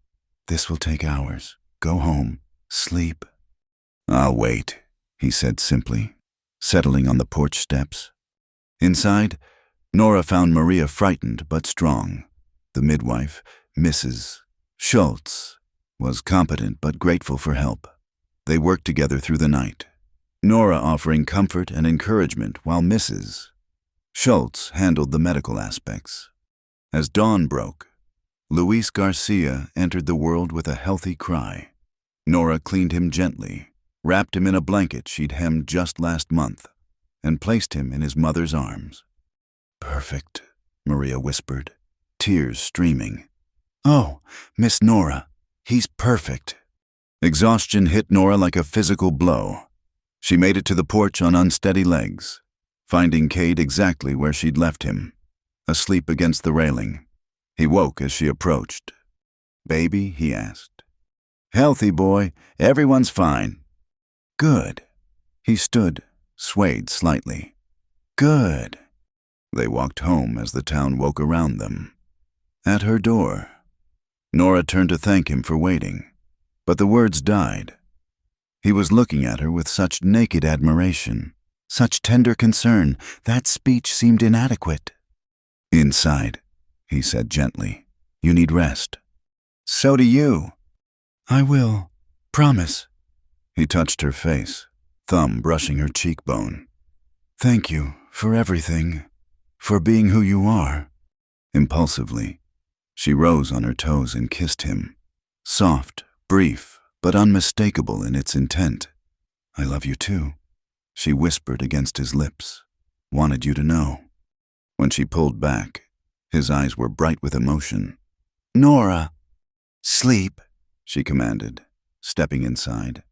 "This will take hours. Go home. Sleep." "I'll wait," he said simply, settling on the porch steps. Inside, Nora found Maria frightened but strong. The midwife, Mrs. Schultz, was competent but grateful for help. They worked together through the night, Nora offering comfort and encouragement while Mrs. Schultz handled the medical aspects. As dawn broke, Luis Garcia entered the world with a healthy cry. Nora cleaned him gently, wrapped him in a blanket she'd hemmed just last month, and placed him in his mother's arms. "Perfect," Maria whispered, tears streaming. "Oh, Miss Nora, he's perfect." Exhaustion hit Nora like a physical blow. She made it to the porch on unsteady legs, finding Cade exactly where she'd left him, asleep against the railing. He woke as she approached. "Baby?" he asked. "Healthy, boy. Everyone's fine." "Good." He stood, swayed slightly. "Good." They walked home as the town woke around them. At her door, Nora turned to thank him for waiting, but the words died. He was looking at her with such naked admiration, such tender concern, that speech seemed inadequate. "Inside," he said gently. "You need rest." "So do you." "I will. Promise." He touched her face, thumb brushing her cheekbone. "Thank you for everything, for being who you are." Impulsively, she rose on her toes and kissed him, soft, brief, but unmistakable in its intent. "I love you too," she whispered against his lips. "Wanted you to know." When she pulled back, his eyes were bright with emotion. "Nora." "Sleep," she commanded, stepping inside.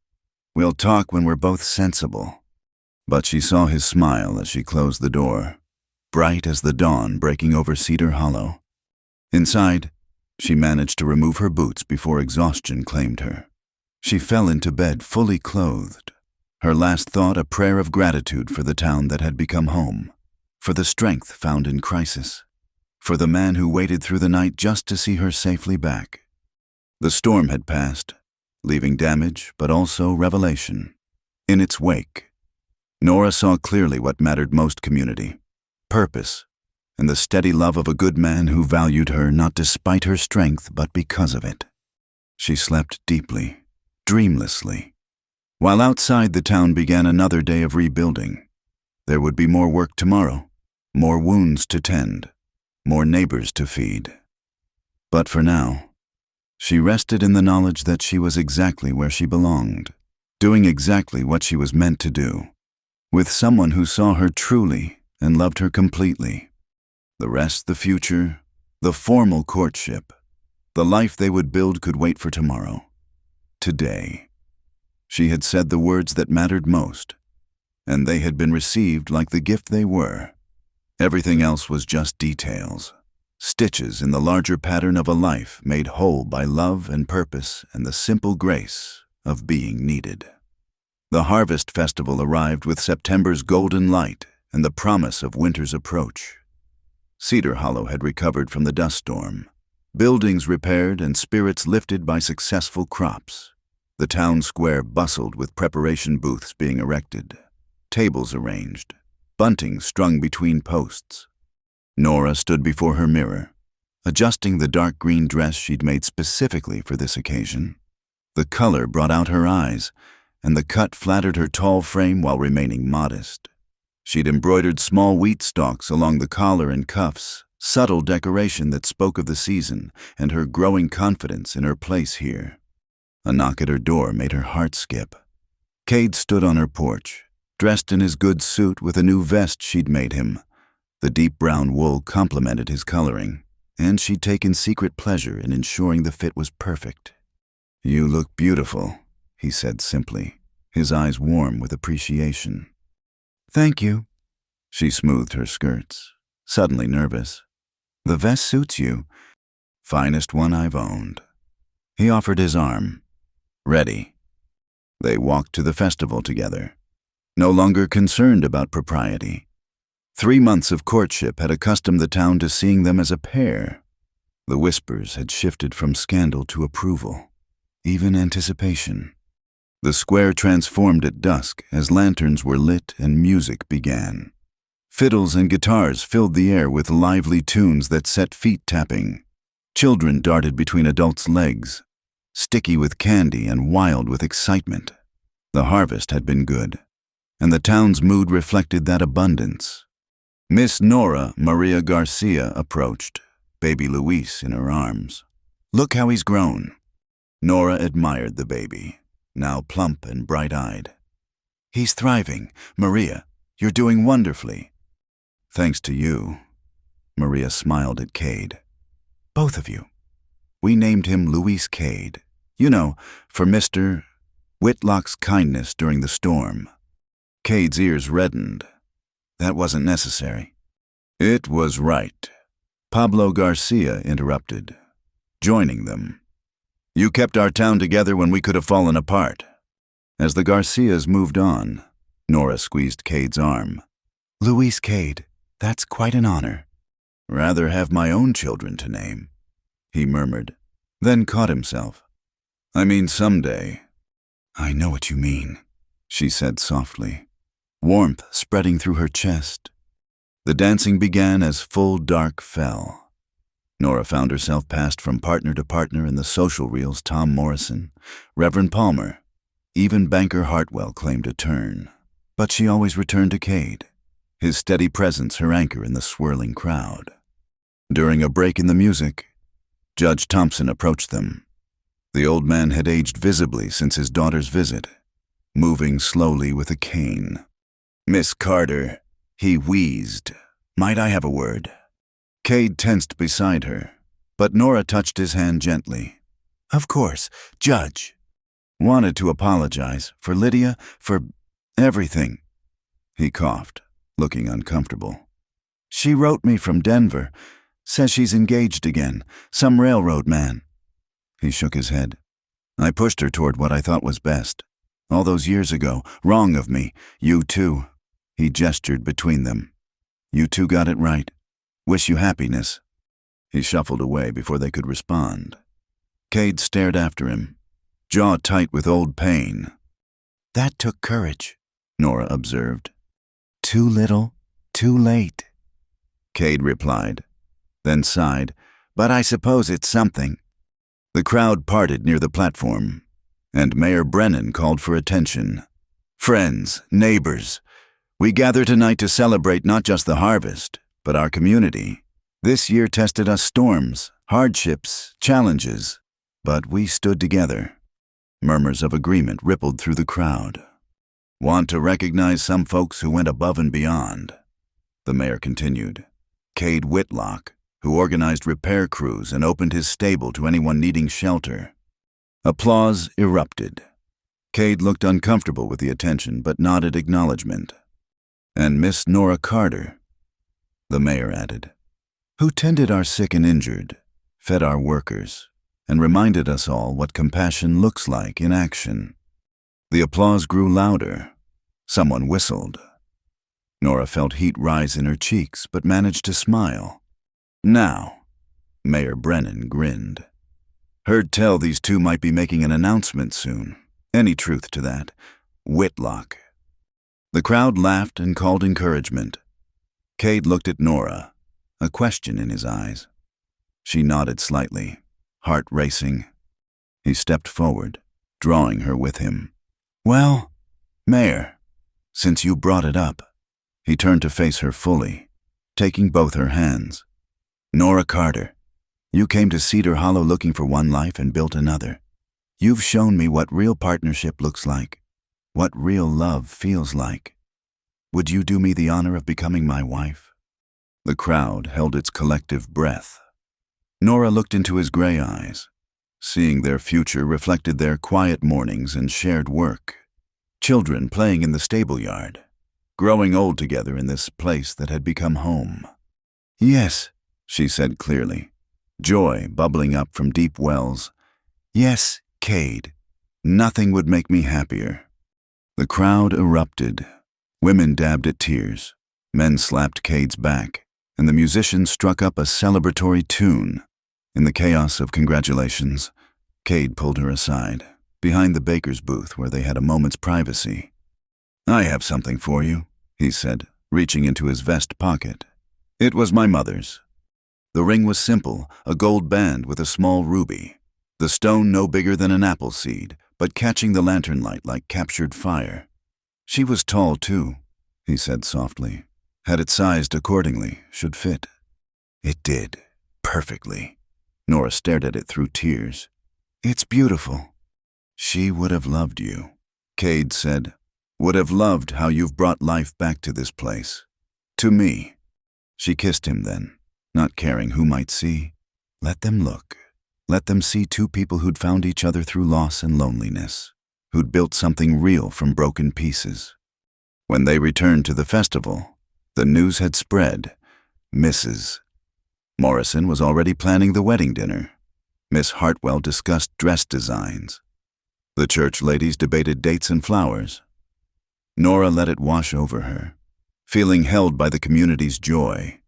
"We'll talk when we're both sensible." But she saw his smile as she closed the door, bright as the dawn breaking over Cedar Hollow. Inside, she managed to remove her boots before exhaustion claimed her. She fell into bed fully clothed, her last thought a prayer of gratitude for the town that had become home, for the strength found in crisis, for the man who waited through the night just to see her safely back. The storm had passed, leaving damage but also revelation. In its wake, Nora saw clearly what mattered most: community, purpose, and the steady love of a good man who valued her not despite her strength but because of it. She slept deeply, dreamlessly. While outside the town began another day of rebuilding. There would be more work tomorrow, more wounds to tend, more neighbors to feed. But for now, she rested in the knowledge that she was exactly where she belonged, doing exactly what she was meant to do, with someone who saw her truly and loved her completely. The rest, the future, the formal courtship, the life they would build could wait for tomorrow. Today, she had said the words that mattered most, and they had been received like the gift they were. Everything else was just details, stitches in the larger pattern of a life made whole by love and purpose and the simple grace of being needed. The Harvest Festival arrived with September's golden light and the promise of winter's approach. Cedar Hollow had recovered from the dust storm, buildings repaired and spirits lifted by successful crops. The town square bustled with preparation booths being erected, tables arranged, bunting strung between posts. Nora stood before her mirror, adjusting the dark green dress she'd made specifically for this occasion. The color brought out her eyes, and the cut flattered her tall frame while remaining modest. She'd embroidered small wheat stalks along the collar and cuffs, subtle decoration that spoke of the season and her growing confidence in her place here. A knock at her door made her heart skip. Cade stood on her porch, dressed in his good suit with a new vest she'd made him. The deep brown wool complemented his coloring, and she'd taken secret pleasure in ensuring the fit was perfect. "You look beautiful," he said simply, his eyes warm with appreciation. "Thank you." She smoothed her skirts, suddenly nervous. "The vest suits you. Finest one I've owned." He offered his arm. "Ready." They walked to the festival together, no longer concerned about propriety. 3 months of courtship had accustomed the town to seeing them as a pair. The whispers had shifted from scandal to approval, even anticipation. The square transformed at dusk as lanterns were lit and music began. Fiddles and guitars filled the air with lively tunes that set feet tapping. Children darted between adults' legs, sticky with candy and wild with excitement. The harvest had been good, and the town's mood reflected that abundance. Miss Nora Maria Garcia approached, baby Luis in her arms. "Look how he's grown." Nora admired the baby, now plump and bright-eyed. "He's thriving. Maria, you're doing wonderfully." "Thanks to you." Maria smiled at Cade. "Both of you. We named him Luis Cade. You know, for Mr. Whitlock's kindness during the storm." Cade's ears reddened. "That wasn't necessary." "It was right," Pablo Garcia interrupted, joining them. "You kept our town together when we could have fallen apart." As the Garcias moved on, Nora squeezed Cade's arm. "Luis Cade, that's quite an honor." "Rather have my own children to name," he murmured, then caught himself. "I mean someday." "I know what you mean," she said softly, warmth spreading through her chest. The dancing began as full dark fell. Nora found herself passed from partner to partner in the social reels. Tom Morrison, Reverend Palmer, even Banker Hartwell claimed a turn. But she always returned to Cade, his steady presence her anchor in the swirling crowd. During a break in the music, Judge Thompson approached them. The old man had aged visibly since his daughter's visit, moving slowly with a cane. "Miss Carter," he wheezed, "might I have a word?" Cade tensed beside her, but Nora touched his hand gently. "Of course, Judge." "Wanted to apologize for Lydia, for everything." He coughed, looking uncomfortable. "She wrote me from Denver. Says she's engaged again, some railroad man." He shook his head. "I pushed her toward what I thought was best. All those years ago, wrong of me. You too." He gestured between them. "You two got it right. Wish you happiness." He shuffled away before they could respond. Cade stared after him, jaw tight with old pain. "That took courage," Nora observed. "Too little, too late," Cade replied, then sighed, "But I suppose it's something." The crowd parted near the platform, and Mayor Brennan called for attention. "Friends, neighbors, we gather tonight to celebrate not just the harvest, but our community. This year tested us storms, hardships, challenges, but we stood together." Murmurs of agreement rippled through the crowd. "Want to recognize some folks who went above and beyond," the mayor continued. "Cade Whitlock, who organized repair crews and opened his stable to anyone needing shelter." Applause erupted. Cade looked uncomfortable with the attention, but nodded acknowledgement. "And Miss Nora Carter," the mayor added, "who tended our sick and injured, fed our workers, and reminded us all what compassion looks like in action." The applause grew louder. Someone whistled. Nora felt heat rise in her cheeks, but managed to smile. "Now," Mayor Brennan grinned. "Heard tell these two might be making an announcement soon. Any truth to that? Whitlock." The crowd laughed and called encouragement. Cade looked at Nora, a question in his eyes. She nodded slightly, heart racing. He stepped forward, drawing her with him. "Well, Mayor, since you brought it up, He turned to face her fully, taking both her hands. Nora Carter, you came to Cedar Hollow looking for one life and built another. You've shown me what real partnership looks like, what real love feels like. Would you do me the honor of becoming my wife? The crowd held its collective breath. Nora looked into his gray eyes, seeing their future reflected their quiet mornings and shared work. Children playing in the stable yard, growing old together in this place that had become home. Yes, she said clearly, joy bubbling up from deep wells. Yes, Cade, nothing would make me happier. The crowd erupted. Women dabbed at tears. Men slapped Cade's back, and the musicians struck up a celebratory tune. In the chaos of congratulations, Cade pulled her aside, behind the baker's booth where they had a moment's privacy. I have something for you, he said, reaching into his vest pocket. It was my mother's. The ring was simple, a gold band with a small ruby. The stone no bigger than an apple seed, but catching the lantern light like captured fire. She was tall, too, he said softly. Had it sized accordingly, should fit. It did, perfectly. Nora stared at it through tears. It's beautiful. She would have loved you, Cade said. Would have loved how you've brought life back to this place. To me. She kissed him then, not caring who might see. Let them look. Let them see two people who'd found each other through loss and loneliness, who'd built something real from broken pieces. When they returned to the festival, the news had spread. Mrs. Morrison was already planning the wedding dinner. Miss Hartwell discussed dress designs. The church ladies debated dates and flowers. Nora let it wash over her, feeling held by the community's joy.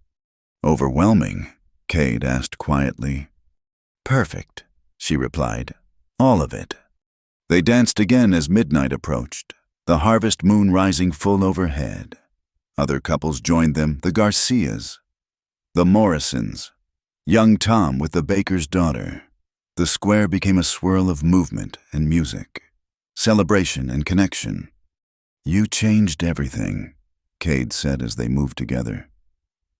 Overwhelming, Cade asked quietly. Perfect, she replied. All of it. They danced again as midnight approached, the harvest moon rising full overhead. Other couples joined them, the Garcias, the Morrisons, young Tom with the baker's daughter. The square became a swirl of movement and music, celebration and connection. You changed everything, Cade said as they moved together.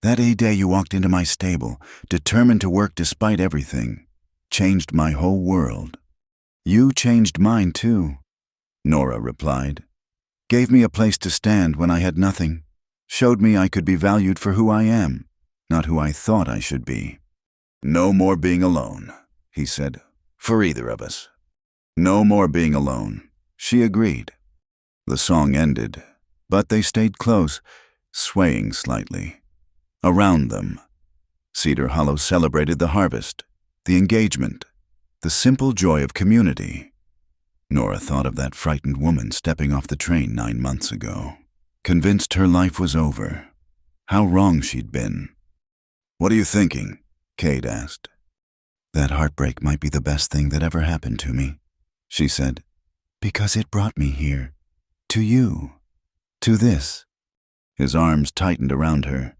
That day you walked into my stable, determined to work despite everything, changed my whole world. You changed mine too, Nora replied. Gave me a place to stand when I had nothing, showed me I could be valued for who I am, not who I thought I should be. No more being alone, he said, for either of us. No more being alone, she agreed. The song ended, but they stayed close, swaying slightly. Around them, Cedar Hollow celebrated the harvest, the engagement, the simple joy of community. Nora thought of that frightened woman stepping off the train 9 months ago, convinced her life was over. How wrong she'd been. What are you thinking? Cade asked. That heartbreak might be the best thing that ever happened to me, she said, because it brought me here, to you, to this. His arms tightened around her.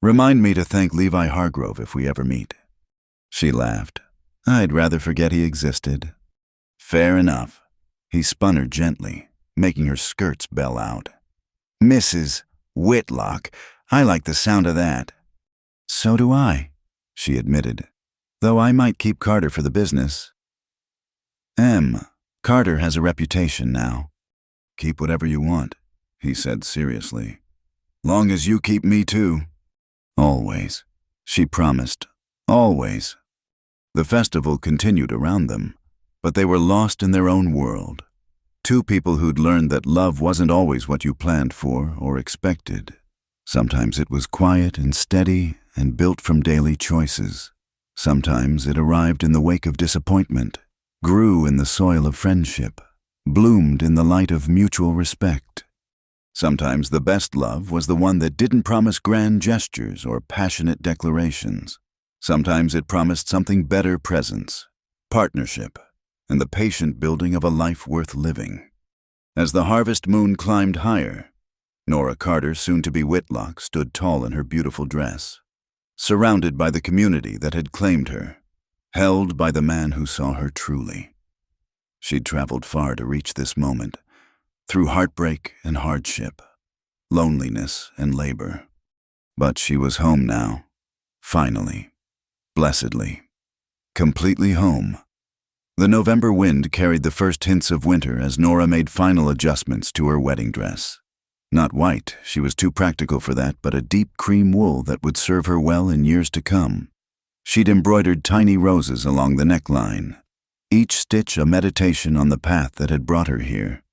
Remind me to thank Levi Hargrove if we ever meet. She laughed. I'd rather forget he existed. Fair enough. He spun her gently, making her skirts bell out. Mrs. Whitlock, I like the sound of that. So do I, she admitted, though I might keep Carter for the business. Carter has a reputation now. Keep whatever you want, he said seriously. Long as you keep me too. Always, she promised. Always. The festival continued around them, but they were lost in their own world. Two people who'd learned that love wasn't always what you planned for or expected. Sometimes it was quiet and steady and built from daily choices. Sometimes it arrived in the wake of disappointment, grew in the soil of friendship, bloomed in the light of mutual respect. Sometimes the best love was the one that didn't promise grand gestures or passionate declarations. Sometimes it promised something better: presence, partnership, and the patient building of a life worth living. As the harvest moon climbed higher, Nora Carter, soon to be Whitlock, stood tall in her beautiful dress, surrounded by the community that had claimed her, held by the man who saw her truly. She'd traveled far to reach this moment, through heartbreak and hardship, loneliness, and labor. But she was home now. Finally. Blessedly. Completely home. The November wind carried the first hints of winter as Nora made final adjustments to her wedding dress. Not white, she was too practical for that, but a deep cream wool that would serve her well in years to come. She'd embroidered tiny roses along the neckline, each stitch a meditation on the path that had brought her here.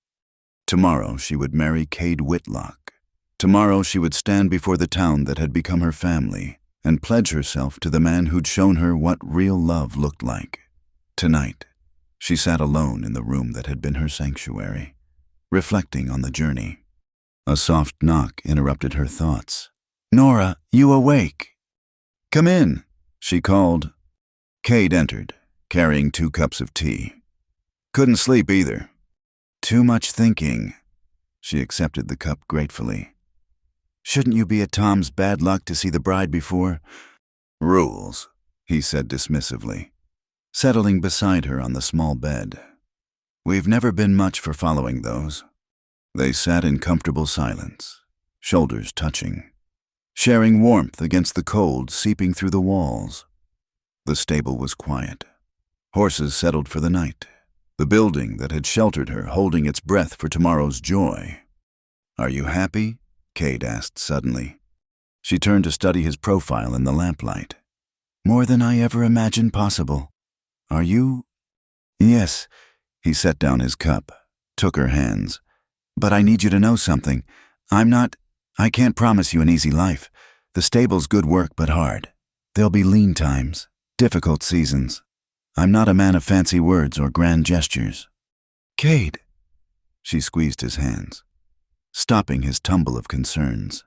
Tomorrow she would marry Cade Whitlock. Tomorrow she would stand before the town that had become her family and pledge herself to the man who'd shown her what real love looked like. Tonight, she sat alone in the room that had been her sanctuary, reflecting on the journey. A soft knock interrupted her thoughts. "Nora, you awake?" "Come in," she called. Cade entered, carrying 2 cups of tea. "Couldn't sleep either." "Too much thinking." She accepted the cup gratefully. "Shouldn't you be at Tom's bad luck to see the bride before?" "Rules," he said dismissively, settling beside her on the small bed. "We've never been much for following those." They sat in comfortable silence, shoulders touching, sharing warmth against the cold seeping through the walls. The stable was quiet. Horses settled for the night, the building that had sheltered her holding its breath for tomorrow's joy. "Are you happy?" Cade asked suddenly. She turned to study his profile in the lamplight. "More than I ever imagined possible. Are you?" "Yes." He set down his cup, took her hands. "But I need you to know something. I can't promise you an easy life. The stable's good work, but hard. There'll be lean times, difficult seasons. I'm not a man of fancy words or grand gestures." "Cade." She squeezed his hands, stopping his tumble of concerns.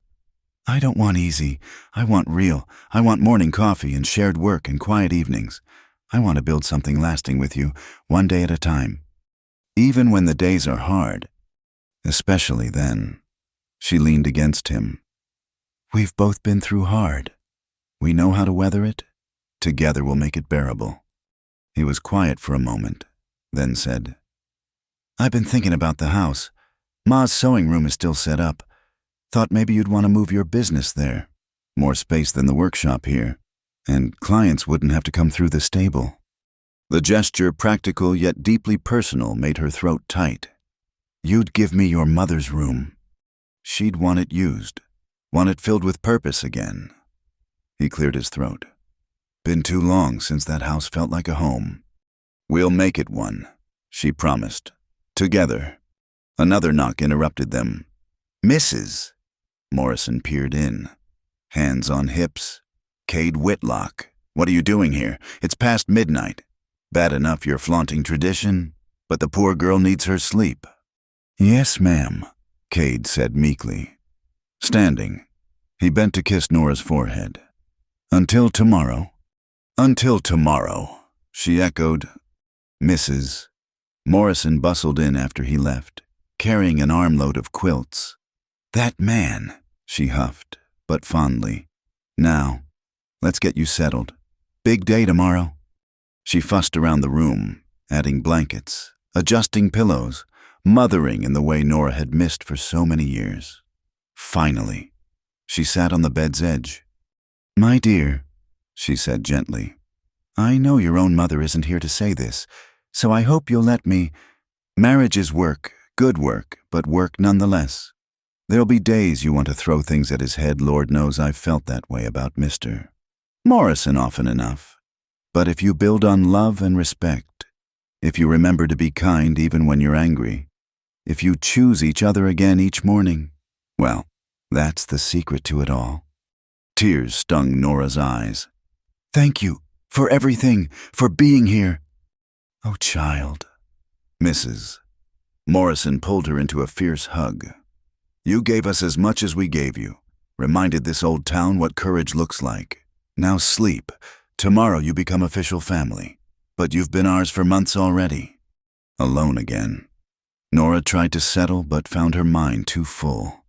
"I don't want easy. I want real. I want morning coffee and shared work and quiet evenings. I want to build something lasting with you, one day at a time. Even when the days are hard. Especially then." She leaned against him. "We've both been through hard. We know how to weather it. Together we'll make it bearable." He was quiet for a moment, then said, "I've been thinking about the house. Ma's sewing room is still set up. Thought maybe you'd want to move your business there. More space than the workshop here, and clients wouldn't have to come through the stable." The gesture, practical yet deeply personal, made her throat tight. "You'd give me your mother's room." She'd want it used, want it filled with purpose again. He cleared his throat. "Been too long since that house felt like a home." "We'll make it one," she promised. "Together." Another knock interrupted them. "Mrs." Morrison peered in, hands on hips. "Cade Whitlock, what are you doing here? It's past midnight. Bad enough you're flaunting tradition, but the poor girl needs her sleep." "Yes, ma'am," Cade said meekly. Standing, he bent to kiss Nora's forehead. "Until tomorrow." "Until tomorrow," she echoed. "Mrs." Morrison bustled in after he left, carrying an armload of quilts. "That man," she huffed, but fondly. "Now, let's get you settled. Big day tomorrow." She fussed around the room, adding blankets, adjusting pillows, mothering in the way Nora had missed for so many years. Finally, she sat on the bed's edge. "My dear," she said gently, "I know your own mother isn't here to say this, so I hope you'll let me. Marriage is work, good work, but work nonetheless. There'll be days you want to throw things at his head. Lord knows I've felt that way about Mr. Morrison often enough. But if you build on love and respect, if you remember to be kind even when you're angry, if you choose each other again each morning, well, that's the secret to it all." Tears stung Nora's eyes. "Thank you for everything, for being here." "Oh, child." "Mrs." Morrison pulled her into a fierce hug. "You gave us as much as we gave you, reminded this old town what courage looks like. Now sleep. Tomorrow you become official family, but you've been ours for months already." Alone again. Nora tried to settle but found her mind too full.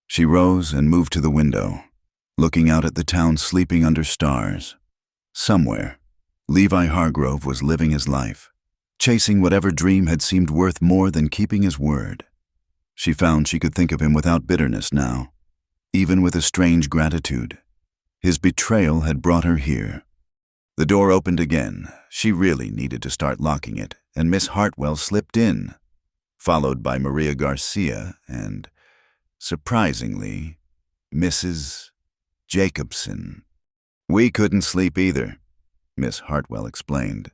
She rose and moved to the window, looking out at the town sleeping under stars. Somewhere, Levi Hargrove was living his life, chasing whatever dream had seemed worth more than keeping his word. She found she could think of him without bitterness now, even with a strange gratitude. His betrayal had brought her here. The door opened again. She really needed to start locking it, and Miss Hartwell slipped in, followed by Maria Garcia and, surprisingly, Mrs. Jacobson. "We couldn't sleep either," Miss Hartwell explained.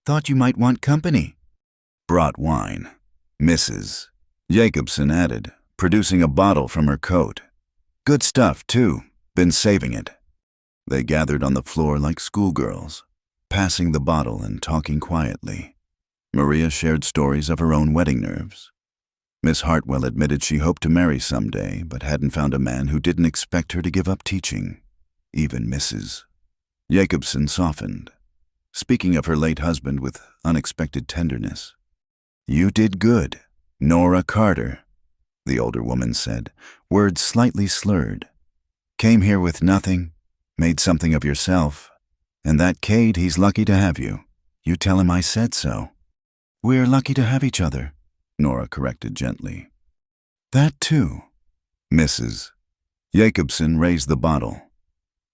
"Thought you might want company." "Brought wine," Mrs. Jacobson added, producing a bottle from her coat. "Good stuff, too. Been saving it." They gathered on the floor like schoolgirls, passing the bottle and talking quietly. Maria shared stories of her own wedding nerves. Miss Hartwell admitted she hoped to marry someday, but hadn't found a man who didn't expect her to give up teaching. Even Mrs. Jacobson softened, speaking of her late husband with unexpected tenderness. "You did good, Nora Carter," the older woman said, words slightly slurred. "Came here with nothing, made something of yourself. And that Cade, he's lucky to have you. You tell him I said so." "We're lucky to have each other," Nora corrected gently. "That too." Mrs. Jacobson raised the bottle.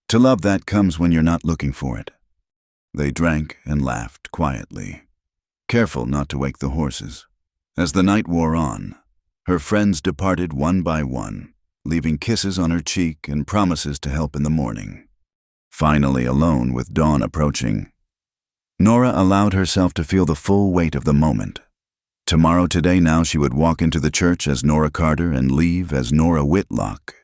"To love that comes when you're not looking for it." They drank and laughed quietly, careful not to wake the horses. As the night wore on, her friends departed one by one, leaving kisses on her cheek and promises to help in the morning. Finally alone with dawn approaching, Nora allowed herself to feel the full weight of the moment. Today now she would walk into the church as Nora Carter and leave as Nora Whitlock.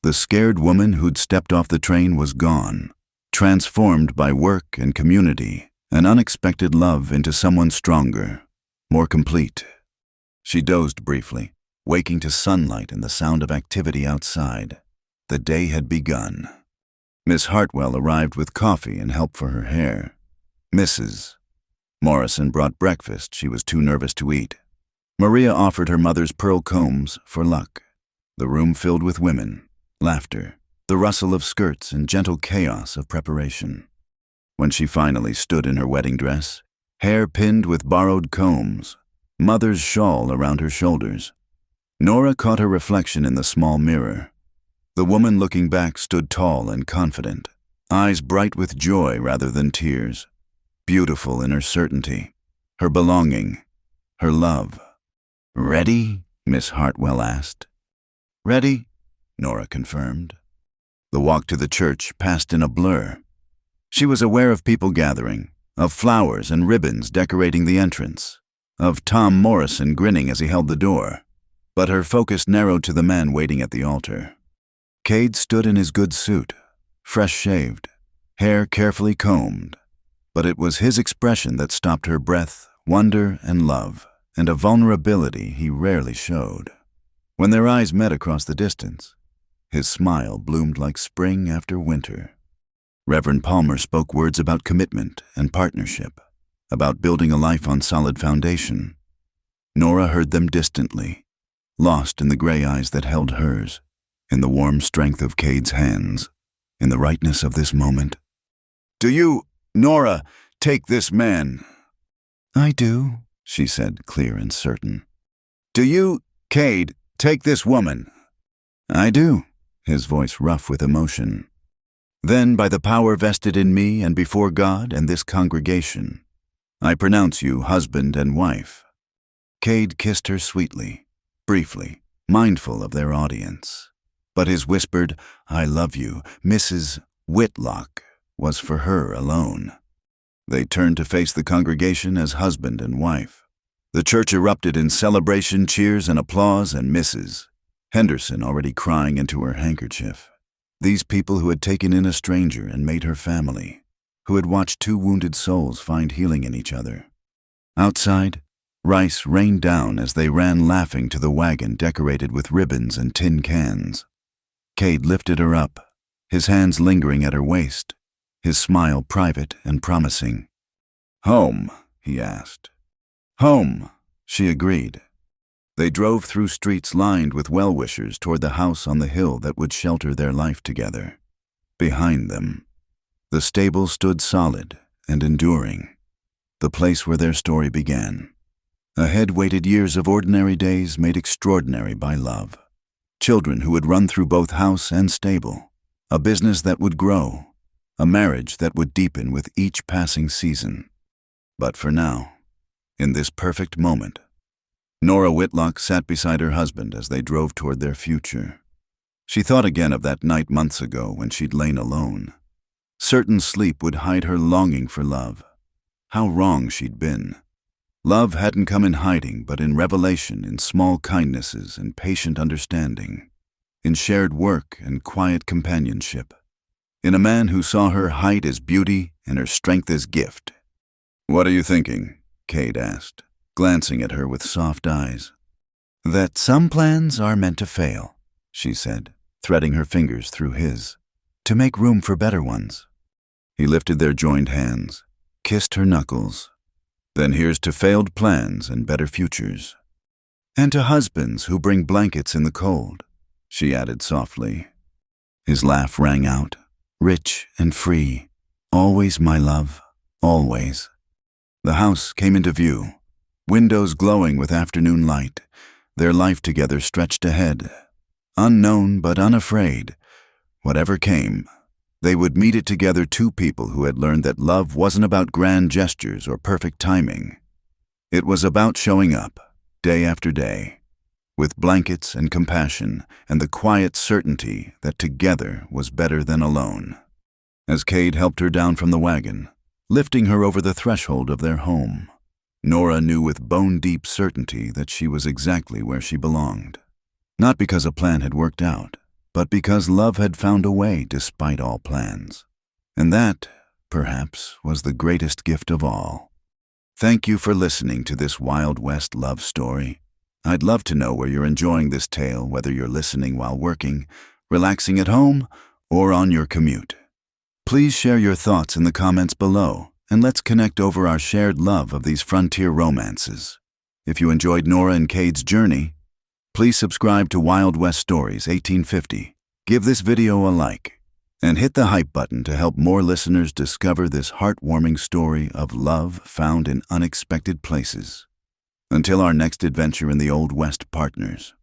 The scared woman who'd stepped off the train was gone, transformed by work and community, an unexpected love into someone stronger, more complete. She dozed briefly, waking to sunlight and the sound of activity outside. The day had begun. Miss Hartwell arrived with coffee and help for her hair. Mrs. Morrison brought breakfast she was too nervous to eat. Maria offered her mother's pearl combs for luck. The room filled with women, laughter, the rustle of skirts, and gentle chaos of preparation. When she finally stood in her wedding dress, hair pinned with borrowed combs, mother's shawl around her shoulders, Nora caught her reflection in the small mirror. The woman looking back stood tall and confident, eyes bright with joy rather than tears, beautiful in her certainty, her belonging, her love. "Ready?" Miss Hartwell asked. "Ready," Nora confirmed. The walk to the church passed in a blur. She was aware of people gathering, of flowers and ribbons decorating the entrance, of Tom Morrison grinning as he held the door, but her focus narrowed to the man waiting at the altar. Cade stood in his good suit, fresh-shaved, hair carefully combed, but it was his expression that stopped her breath, wonder and love, and a vulnerability he rarely showed. When their eyes met across the distance, his smile bloomed like spring after winter. Reverend Palmer spoke words about commitment and partnership, about building a life on solid foundation. Nora heard them distantly, lost in the gray eyes that held hers, in the warm strength of Cade's hands, in the rightness of this moment. "Do you, Nora, take this man?" "I do," she said, clear and certain. "Do you, Cade, take this woman?" "I do," his voice rough with emotion. "Then, by the power vested in me and before God and this congregation, I pronounce you husband and wife." Cade kissed her sweetly, briefly, mindful of their audience. But his whispered, "I love you, Mrs. Whitlock," was for her alone. They turned to face the congregation as husband and wife. The church erupted in celebration, cheers, and applause, and Mrs. Henderson already crying into her handkerchief. These people who had taken in a stranger and made her family, who had watched two wounded souls find healing in each other. Outside, rice rained down as they ran laughing to the wagon decorated with ribbons and tin cans. Cade lifted her up, his hands lingering at her waist, his smile private and promising. "Home?" he asked. "Home," she agreed. They drove through streets lined with well-wishers toward the house on the hill that would shelter their life together. Behind them, the stable stood solid and enduring, the place where their story began. Ahead waited years of ordinary days made extraordinary by love. Children who would run through both house and stable. A business that would grow. A marriage that would deepen with each passing season. But for now, in this perfect moment, Nora Whitlock sat beside her husband as they drove toward their future. She thought again of that night months ago when she'd lain alone. Certain sleep would hide her longing for love. How wrong she'd been. Love hadn't come in hiding, but in revelation, in small kindnesses and patient understanding, in shared work and quiet companionship, in a man who saw her height as beauty and her strength as gift. "What are you thinking?" Cade asked, glancing at her with soft eyes. "That some plans are meant to fail," she said, threading her fingers through his, "to make room for better ones." He lifted their joined hands, kissed her knuckles. "Then here's to failed plans and better futures." "And to husbands who bring blankets in the cold," she added softly. His laugh rang out, rich and free. "Always, my love, always." The house came into view, windows glowing with afternoon light, their life together stretched ahead. Unknown but unafraid, whatever came, they would meet it together, two people who had learned that love wasn't about grand gestures or perfect timing. It was about showing up, day after day, with blankets and compassion and the quiet certainty that together was better than alone. As Cade helped her down from the wagon, lifting her over the threshold of their home, Nora knew with bone-deep certainty that she was exactly where she belonged. Not because a plan had worked out, but because love had found a way despite all plans. And that, perhaps, was the greatest gift of all. Thank you for listening to this Wild West love story. I'd love to know where you're enjoying this tale, whether you're listening while working, relaxing at home, or on your commute. Please share your thoughts in the comments below, and let's connect over our shared love of these frontier romances. If you enjoyed Nora and Cade's journey, please subscribe to Wild West Stories 1850, give this video a like, and hit the hype button to help more listeners discover this heartwarming story of love found in unexpected places. Until our next adventure in the Old West, partners.